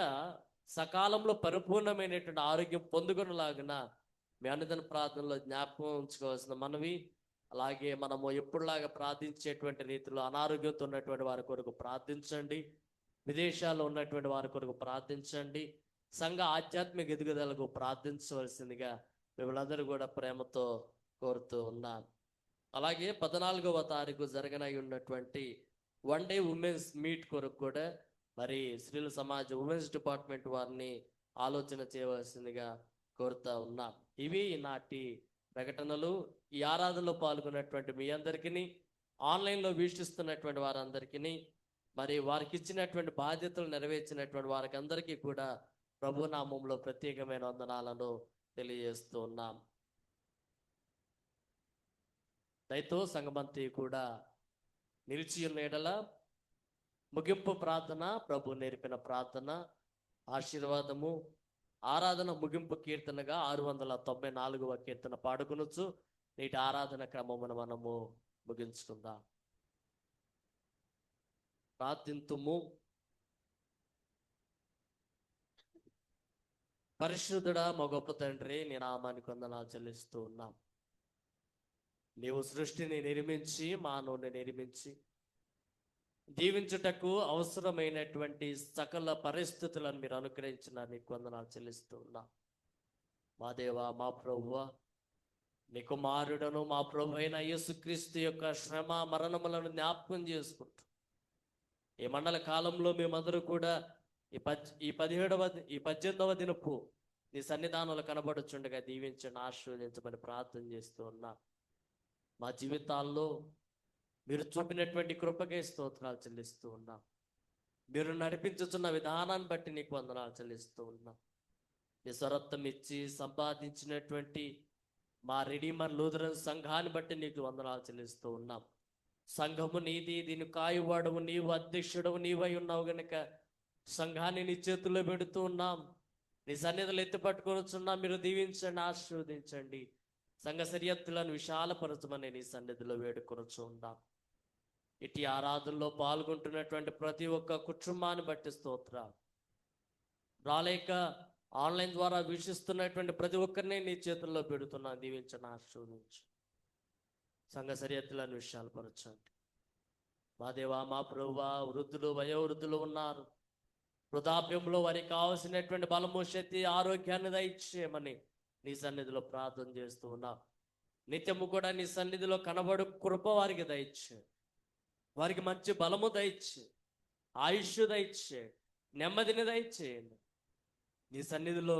సకాలంలో పరిపూర్ణమైనటువంటి ఆరోగ్యం పొందుకునేలాగిన మీ అనుదిన ప్రార్థనలో జ్ఞాపకం ఉంచుకోవాల్సిన మనవి. అలాగే మనము ఎప్పుడులాగా ప్రార్థించేటువంటి రీతిలో అనారోగ్యంతో ఉన్నటువంటి వారి కొరకు ప్రార్థించండి. విదేశాల్లో ఉన్నటువంటి వారి కొరకు ప్రార్థించండి. సంఘ ఆధ్యాత్మిక ఎదుగుదలకు ప్రార్థించవలసిందిగా మిమ్మల్ందరూ కూడా ప్రేమతో కోరుతూ ఉన్నాను. అలాగే 14వ తారీఖు జరగనై ఉన్నటువంటి వన్ డే ఉమెన్స్ మీట్ కొరకు కూడా మరి స్త్రీల సమాజ ఉమెన్స్ డిపార్ట్మెంట్ వారిని ఆలోచన చేయవలసిందిగా కోరుతా ఉన్నాం. ఇవి ఈనాటి ప్రకటనలు. ఈ ఆరాధనలో పాల్గొన్నటువంటి మీ అందరికీ, ఆన్లైన్లో వీక్షిస్తున్నటువంటి వారందరికీ, మరి వారికి ఇచ్చినటువంటి బాధ్యతలు నెరవేర్చినటువంటి వారికి అందరికీ కూడా ప్రభునామంలో ప్రత్యేకమైన వందనాలను తెలియజేస్తూ ఉన్నాం. దయతో సంగమంతి కూడా నిలిచి ఉన్న ఎడల ముగింపు ప్రార్థన, ప్రభు నేర్పిన ప్రార్థన, ఆశీర్వాదము, ఆరాధన ముగింపు కీర్తనగా 694వ కీర్తన పాడుకొనొచ్చు. నేటి ఆరాధన క్రమమును మనము ముగించుకుందాం. ప్రార్థింతుము. పరిశుద్ధుడా మా గొప్ప తండ్రి, నీ నామానికి వందనాలు చెల్లిస్తూ ఉన్నాం. నీవు సృష్టిని నిర్మించి మానవుని నిర్మించి జీవించుటకు అవసరమైనటువంటి సకల పరిస్థితులను మీరు అనుగ్రహించిన నీకు వందనాలు చెల్లిస్తూ ఉన్నా. మా దేవా, మా ప్రభువా, నీ కుమారుడను మా ప్రభు అయిన యేసుక్రీస్తు యొక్క శ్రమ మరణములను జ్ఞాపకం చేసుకుంటూ ఈ మండల కాలంలో మేమందరూ కూడా ఈ 18వ దినపు నీ సన్నిధానంలో కనబడుచుండగా దీవించండి, ఆశీర్వదించమని ప్రార్థన చేస్తూ ఉన్నా. మా జీవితాల్లో మీరు చూపినటువంటి కృపకే స్తోత్రాలు చెల్లిస్తూ ఉన్నాం. మీరు నడిపించుతున్న విధానాన్ని బట్టి నీకు వందనాలు చెల్లిస్తూ ఉన్నాం. నీ స్వరత్వం ఇచ్చి సంపాదించినటువంటి మా రెడీమర్ లూథరన్ సంఘాన్ని బట్టి నీకు వందనాలు చెల్లిస్తూ ఉన్నాం. సంఘము నీది, దీని కాయువాడవు నీవు, అధ్యక్షుడవు నీవై ఉన్నావు గనుక సంఘాన్ని నీ చేతుల్లో పెడుతూ ఉన్నాం. నీ సన్నిధులు ఎత్తి పట్టుకొనిచున్నాం. మీరు దీవించండి, ఆశీర్వదించండి. సంఘ సరిహద్దులను విశాలపరచమని నీ సన్నిధిలో వేడుకొనొచ్చు ఉన్నాం. ఇటు ఆరాధనలో పాల్గొంటున్నటువంటి ప్రతి ఒక్క కుటుంబాన్ని బట్టి స్తోత్రాలు. రాలేక ఆన్లైన్ ద్వారా వీక్షిస్తున్నటువంటి ప్రతి ఒక్కరిని నీ చేతుల్లో పెడుతున్నా. దీవించండి, ఆశీర్వదించు. సంఘ సరిహద్దులను విశాలపరచండి. మా దేవా, మా ప్రభువా, వృద్ధులు వయోవృద్ధులు ఉన్నారు. వృద్ధాప్యంలో వారికి కావలసినటువంటి బలము, శక్తి, ఆరోగ్యాన్ని దయచేయమని నీ సన్నిధిలో ప్రార్థన చేస్తూ ఉన్నా. నిత్యము కూడా నీ సన్నిధిలో కనబడు కృప వారికి దయచే, వారికి మంచి బలము దయచే, ఆయుష్ దయచే, నెమ్మదిని దయచేయండి. నీ సన్నిధిలో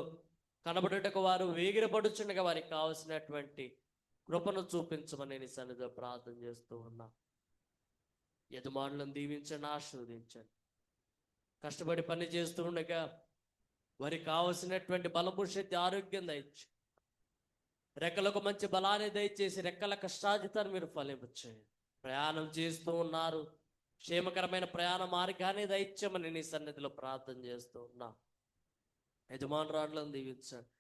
కనబడుటకు వారు వేగిరపడుచుండగా వారికి కావలసినటువంటి కృపను చూపించమని నీ సన్నిధిలో ప్రార్థన చేస్తూ ఉన్నా. యజమానులను దీవించండి, ఆశీర్వదించండి. కష్టపడి పని చేస్తూ ఉండగా వారికి కావలసినటువంటి బలము, శక్తి, ఆరోగ్యం దయచేయండి. రెక్కలకు మంచి బలాన్ని దయచేసి రెక్కల కష్టాజితాన్ని మీరు ఫలింపచేయండి. ప్రయాణం చేస్తూ ఉన్నారు, క్షేమకరమైన ప్రయాణ మార్గాన్ని దయచేయమని నీ సన్నిధిలో ప్రార్థన చేస్తూ ఉన్నా. యజమానురాళ్ళను దీవించండి.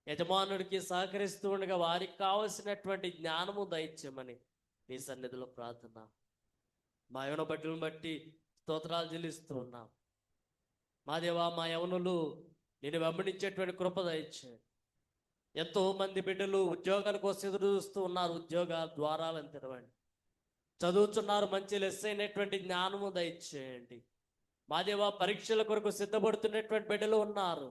యజమానుడికి సహకరిస్తూ ఉండగా వారికి కావలసినటువంటి జ్ఞానము దయచేయమని నీ సన్నిధిలో ప్రార్థన. మా యవన బట్టలను బట్టి స్తోత్రాలు చెల్లిస్తూ ఉన్నాం. మా దేవా, మా యవనులు నేను వెంబడించేటువంటి కృప దయచేయండి. ఎంతో మంది బిడ్డలు ఉద్యోగాల కోసం ఎదురు చూస్తూ ఉన్నారు. ఉద్యోగ ద్వారాలను తెరవండి. చదువుతున్నారు, మంచి లెస్ అయినటువంటి జ్ఞానము దయచేయండి. మా దేవా, పరీక్షల కొరకు సిద్ధపడుతున్నటువంటి బిడ్డలు ఉన్నారు.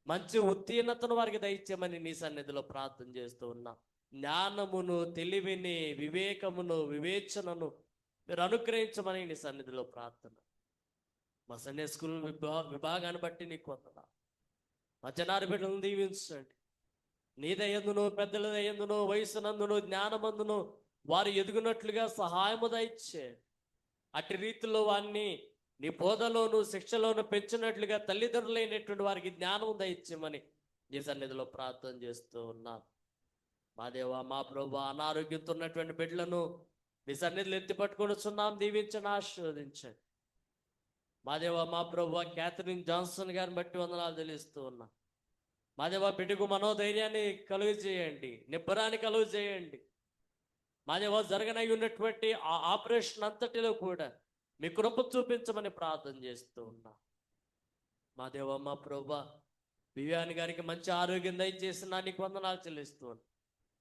మంచి ఉత్తీర్ణతను వారికి దయచేయమని నీ సన్నిధిలో ప్రార్థన చేస్తూ ఉన్నాం. జ్ఞానమును, తెలివిని, వివేకమును, వివేచనను మీరు అనుగ్రహించమని నీ సన్నిధిలో ప్రార్థన. మా సండే స్కూల్ విభాగాన్ని బట్టి నీకు వందనాలు. మా జనారి బిడ్డలను దీవించండి. నీ దయందును, పెద్దల దయందును, వయసునందును, జ్ఞానమందును వారు ఎదుగునట్లుగా సహాయము దయచే. అట్టి రీతిలో వారిని నీ బోధలోను, శిక్షలోను పెంచినట్లుగా తల్లిదండ్రులైనటువంటి వారికి జ్ఞానం దయచేయమని నీ సన్నిధిలో ప్రార్థన చేస్తూ ఉన్నాను. మా దేవా, మా ప్రభువా, అనారోగ్యంతో ఉన్నటువంటి బిడ్డలను నీ సన్నిధిలో ఎత్తి పట్టుకొని చున్నాం. దీవించండి, ఆశీర్వదించండి. మా దేవా, మా ప్రభువా, క్యాథరిన్ జాన్సన్ గారిని బట్టి వందనాలు తెలుస్తూ ఉన్నా. మా దేవా, బిడ్డకు మనోధైర్యాన్ని కలుగు చేయండి, నిబ్బరాన్ని కలుగు చేయండి. మా దేవా, జరగనై ఉన్నటువంటి ఆ ఆపరేషన్ అంతటిలో కూడా మీ కృప చూపించమని ప్రార్థన చేస్తూ ఉన్నా. మా దేవా, మా ప్రభువా, వివ్యాని గారికి మంచి ఆరోగ్యం దయచేసి నీకు వందనాలు చెల్లిస్తూ ఉన్నా.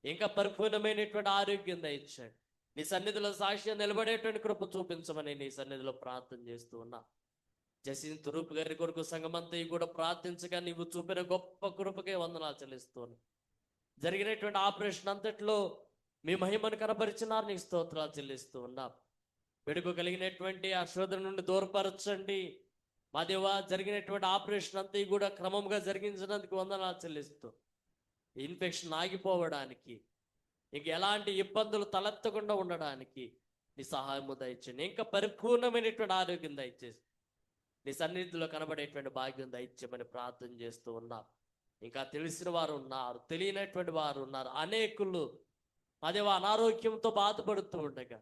ఇంకా పరిపూర్ణమైనటువంటి ఆరోగ్యం దయచేయండి. నీ సన్నిధిలో సాక్ష్యం నిలబడేటువంటి కృప చూపించమని నీ సన్నిధిలో ప్రార్థన చేస్తూ ఉన్నా. జసింత్ రూప్ గారి కొరకు సంఘమంతా కూడా ప్రార్థించగా నీవు చూపిన గొప్ప కృపకే వందనాలు చెల్లిస్తున్నాను. జరిగినటువంటి ఆపరేషన్ అంతట్లో మీ మహిమను కనపరిచినారు, నీకు స్తోత్రాలు చెల్లిస్తూ ఉన్నా. వెడుకు కలిగినటువంటి ఆ శోధన నుండి దూరపరచండి. మా దేవా, జరిగినటువంటి ఆపరేషన్ అంతా కూడా క్రమంగా జరిగించినందుకు వందనాలు చెల్లిస్తూ, ఇన్ఫెక్షన్ ఆగిపోవడానికి, ఇంక ఎలాంటి ఇబ్బందులు తలెత్తకుండా ఉండడానికి నీ సహాయము దయచేయండి. ఇంకా పరిపూర్ణమైనటువంటి ఆరోగ్యం దయచేసి నీ సన్నిధిలో కనబడేటువంటి భాగ్యం దయచేయమని ప్రార్థన చేస్తూ ఉన్నా. ఇంకా తెలిసిన వారు ఉన్నారు, తెలియనటువంటి వారు ఉన్నారు. అనేకులు అదే అనారోగ్యంతో బాధపడుతూ ఉండగా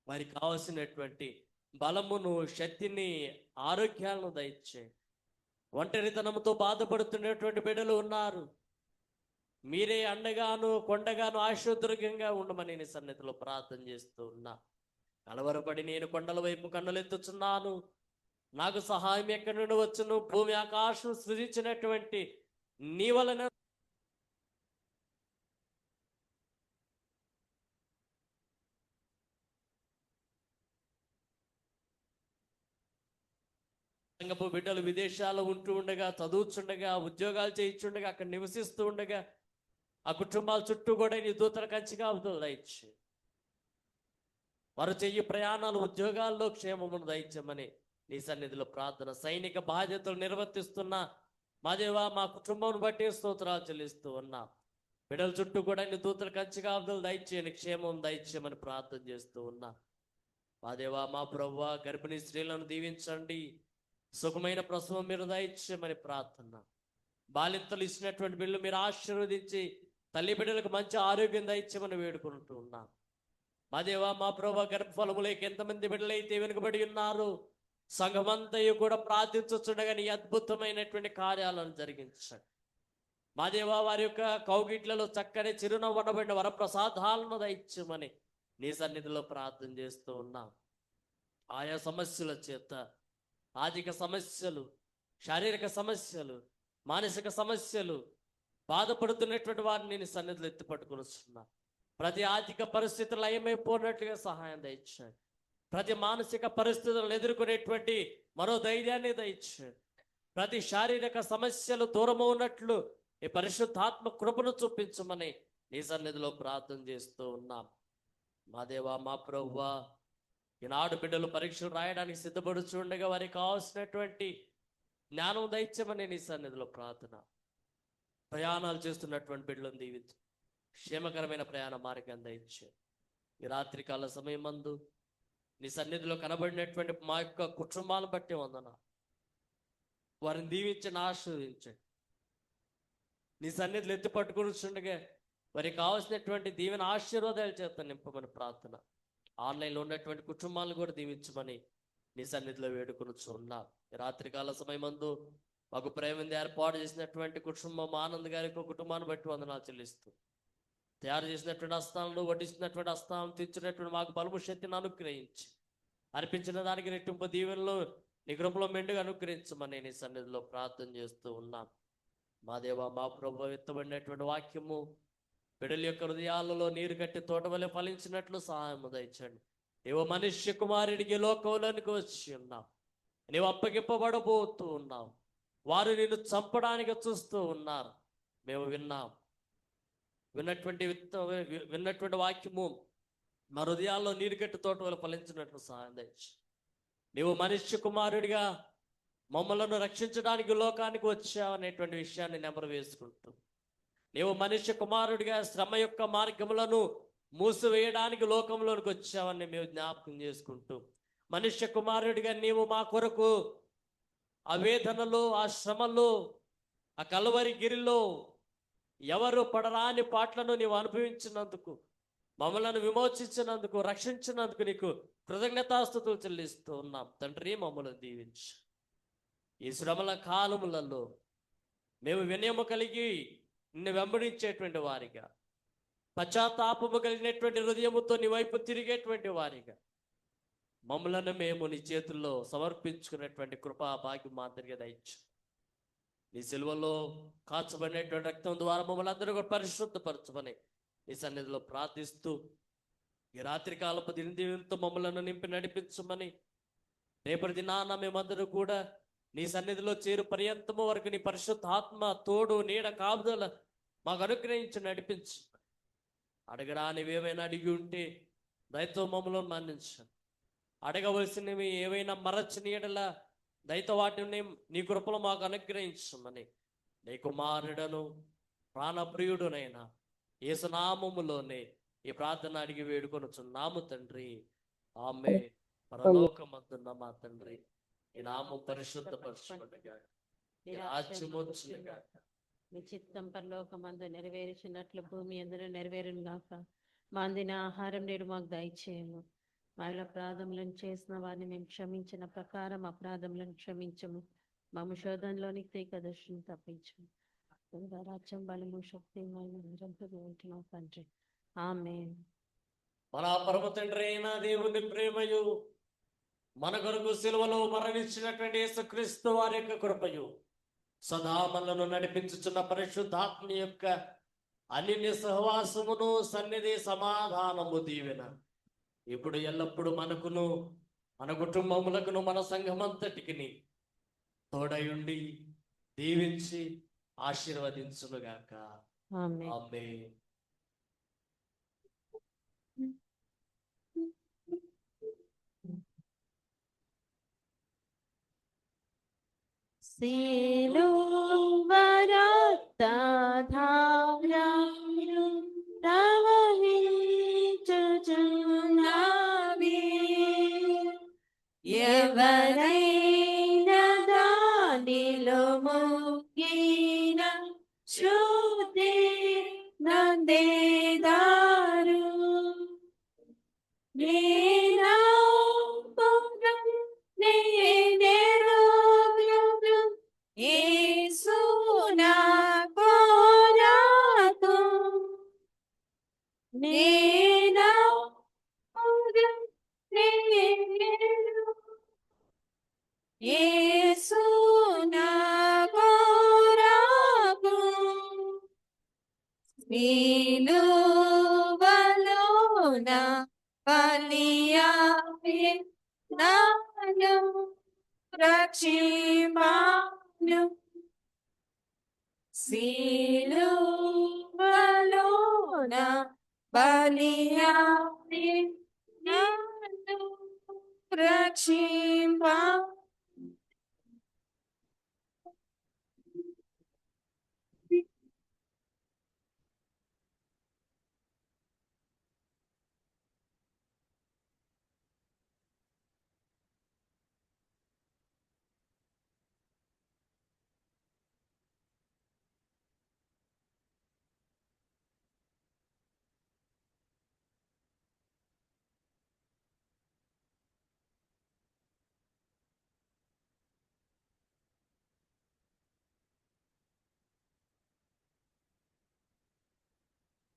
వారికి కావలసినటువంటి బలమును, శక్తిని, ఆరోగ్యాలను దయచేయండి. ఒంటరితనంతో బాధపడుతున్నటువంటి బిడ్డలు ఉన్నారు. మీరే అండగాను, కొండగాను, ఆశీర్వదకరంగా ఉండమని నీ సన్నిధిలో ప్రార్థన చేస్తూ ఉన్నా. కలవరపడి నేను కొండల వైపు కన్నులెత్తుచున్నాను, నాకు సహాయం ఎక్కడి నుండి వచ్చును? భూమి ఆకాశం సృజించినటువంటి నీ వలన సంఘపు బిడ్డలు విదేశాల్లో ఉంటూ ఉండగా, చదువుతుండగా, ఉద్యోగాలు చేయించుండగా, అక్కడ నివసిస్తూ ఉండగా ఆ కుటుంబాల చుట్టూ కూడా నీ దూతల కంచిగా దయచేయి. వారు చెయ్యి ప్రయాణాలు, ఉద్యోగాల్లో క్షేమమును దయచేయమని నీ సన్నిధిలో ప్రార్థన. సైనిక బాధ్యతలు నిర్వర్తిస్తున్న మా దేవా, మా కుటుంబం బట్టి స్తోత్రాలు చెల్లిస్తూ ఉన్నా. బిడ్డల చుట్టూ కూడా నీ దూతల కంచిగా దయచేయని, క్షేమం దయచేయమని ప్రార్థన చేస్తూ ఉన్నా. మా దేవా, మా ప్రభువా, గర్భిణీ స్త్రీలను దీవించండి. సుఖమైన ప్రసవం మీరు దయచేయమని ప్రార్థన. బాలింతలు ఇచ్చినటువంటి బిడ్డలు మీరు ఆశీర్వదించి తల్లి బిడ్డలకు మంచి ఆరోగ్యం దయచేయమని వేడుకుంటూ ఉన్నా. మా దేవా, మా ప్రభువా, గర్భఫలములేక ఎంతమంది బిడ్డలైతే వెనుకబడి ఉన్నారు, సంఘమంతయు కూడా ప్రార్థించుండగా నీ అద్భుతమైనటువంటి కార్యాలను జరిగించండి. మా దేవా, వారి యొక్క కౌగిట్లలో చక్కని చిరునవ్వు ఉండబడిన వరప్రసాదాలను దయచేయమని నీ సన్నిధిలో ప్రార్థన చేస్తూ ఉన్నాం. ఆయా సమస్యల చేత, ఆర్థిక సమస్యలు, శారీరక సమస్యలు, మానసిక సమస్యలు బాధపడుతున్నటువంటి వారిని నేను సన్నిధిలో ఎత్తి పట్టుకుని వస్తున్నా. ప్రతి ఆర్థిక పరిస్థితులు ఏమైపోయినట్లుగా సహాయం దయచేయండి. ప్రతి మానసిక పరిస్థితులను ఎదుర్కొనేటువంటి మరో ధైర్యాన్ని దయచేయండి. ప్రతి శారీరక సమస్యలు దూరము ఉన్నట్లు ఈ పరిశుద్ధాత్మ కృపను చూపించమని నీ సన్నిధిలో ప్రార్థన చేస్తూ ఉన్నాం. మా దేవా, మా ప్రభువా, ఈనాడు బిడ్డలు పరీక్షలు రాయడానికి సిద్ధపడుచుండగా వారికి కావాల్సినటువంటి జ్ఞానం దయచేయమని నీ సన్నిధిలో ప్రార్థన. ప్రయాణాలు చేస్తున్నటువంటి బిడ్డలను దీవించు, క్షేమకరమైన ప్రయాణ మార్గాన్ని దయచేయండి. ఈ రాత్రికాల సమయం మందు నీ సన్నిధిలో కనబడినటువంటి మా యొక్క కుటుంబాలను బట్టి వందన, వారిని దీవించండి, ఆశీర్వదించండి. నీ సన్నిధిలో ఎత్తి పట్టుకుని ఉండగా వారికి కావాల్సినటువంటి దీవెన ఆశీర్వాదాలు చేత నింపమని ప్రార్థన. ఆన్లైన్లో ఉన్నటువంటి కుటుంబాలను కూడా దీవించమని నీ సన్నిధిలో వేడుకొని ఉన్నా. రాత్రికాల సమయమందు మాకు ప్రేమని ఏర్పాటు చేసినటువంటి కుటుంబం ఆనంద్ గారి కుటుంబాన్ని బట్టి వందనాలు చెల్లిస్తూ, తయారు చేసినటువంటి హస్తాలను, వడ్డిస్తున్నటువంటి హస్తాలను తీర్చినటువంటి మాకు బలము శక్తిని అనుగ్రహించి, అర్పించిన దానికి రెట్టింపు దీవెనలు నీ కృపలో మెండుగా అనుగ్రహించమని నీ సన్నిధిలో ప్రార్థన చేస్తూ ఉన్నాం. మా దేవా, మా ప్రభు, ఎత్తబడినటువంటి వాక్యము బిడ్డల యొక్క హృదయాలలో నీరు కట్టి తోట వలె ఫలించినట్లు సహాయం దయచండి. నీవు మనుష్య కుమారుడికి లోకంలోనికి వచ్చి ఉన్నావు, నీవు అప్పగింపబడబోతూ ఉన్నావు. వారు నిన్ను చంపడానికి చూస్తూ ఉన్నారు. మేము విన్నాం. విన్నటువంటి వాక్యము మా హృదయాల్లో నీరు కట్టి తోట వల్ల ఫలించినట్లు సహాయం దయచు. నీవు మనుష్య కుమారుడిగా మమ్మలను రక్షించడానికి లోకానికి వచ్చావు అనేటువంటి విషయాన్ని నెమరు వేసుకుంటూ, నీవు మనుష్య కుమారుడిగా శ్రమ యొక్క మార్గములను మూసివేయడానికి లోకంలోనికి వచ్చావని మేము జ్ఞాపకం చేసుకుంటూ, మనుష్య కుమారుడిగా నీవు మా కొరకు ఆ వేదనలు, ఆ శ్రమలు, ఆ కల్వరి గిరిలో ఎవరు పడరాని పాటలను నీవు అనుభవించినందుకు, మమ్మలను విమోచించినందుకు, రక్షించినందుకు నీకు కృతజ్ఞతాస్తుతులు చెల్లిస్తూ ఉన్నాం. తండ్రి, మమ్మల్ని దీవించు. ఈ శ్రమల కాలములలో మేము వినయము కలిగి నిన్ను వెంబడించేటువంటి వారిగా, పశ్చాత్తాపము కలిగినటువంటి హృదయముతో నీ వైపు తిరిగేటువంటి వారిగా మమ్మలను మేము నీ చేతుల్లో సమర్పించుకునేటువంటి కృపా భాగ్యం మాదిరిగా దయచు. నీ సిలువలో కాచబడినటువంటి రక్తం ద్వారా మమ్మల్ని అందరూ కూడా పరిశుద్ధపరచమని నీ సన్నిధిలో ప్రార్థిస్తూ, ఈ రాత్రికాలపు దీవెనతో మమ్మలను నింపి నడిపించమని, రేపటి దినాన మేమందరూ కూడా నీ సన్నిధిలో చేరు పర్యంతము వరకు నీ పరిశుద్ధ ఆత్మ తోడు, నీడ, కాపుదల మాకు అనుగ్రహించి నడిపించు. అడగడానికి ఏమైనా అడిగి ఉంటే దయతో మమ్మల్ని మన్నించండి. అడగవలసినవి ఏవైనా మరచని ఎడల దయతో వాటిని నీ కృపలో మాకు అనుగ్రహించమని నీ కుమారుడను ప్రాణప్రియుడునైనా యేసునామములోనే ఈ ప్రార్థన అడిగి వేడుకొనుచున్నాము తండ్రి. ఆమేన్. పరలోకమందున్న మా తండ్రి, ఈ నామం పరిశుద్ధపరచబడుగాక, నీ రాజ్యము వచ్చునుగాక, నీ చిత్తం పరలోకమందు నెరవేర్చినట్లు భూమి అందరూ నెరవేరును గాక. మా అందిన ఆహారం నేడు మాకు దయచేయము. మాలో అపరాధములను చేసిన వారిని మేము క్షమించిన ప్రకారం అపరాధములను క్షమించము. మమ్మ శోధనలోనికి తీగదర్శనం తప్పించము. రాజ్యం, బలము, శక్తి నిరంతరం ఉంటున్నావు తండ్రి. ఆమేన్. మన పరమ తండ్రి అయిన దేవుని ప్రేమయు, మన కొరకు సిలువలో మరణించినటువంటి యేసుక్రీస్తు వారి యొక్క కృపయు, సదా మనలను నడిపించుచున్న పరిశుద్ధాత్మ యొక్క అన్య సహవాసమును, సన్నిధి, సమాధానము, దీవెన ఇప్పుడు ఎల్లప్పుడు మనకును, మన కుటుంబములకును, మన సంఘమంతటికి తోడయుండి దీవించి ఆశీర్వదించునుగాక. ఆమేన్. ఆమేన్. సిలువరక్తధారలు ప్రవహించుచున్నవి. ఎవరైనా దానిలో మునిగిన శుద్ధి నందేదారు. రక్షింపను సిలువలోన బలియాడి నన్ను రక్షింప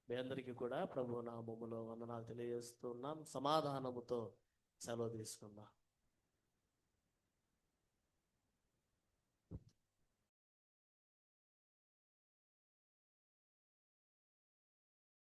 మీ అందరికీ కూడా ప్రభు నామములో వందనాలు తెలియజేస్తున్నాం. సమాధానముతో సెలవు తీసుకుందాం.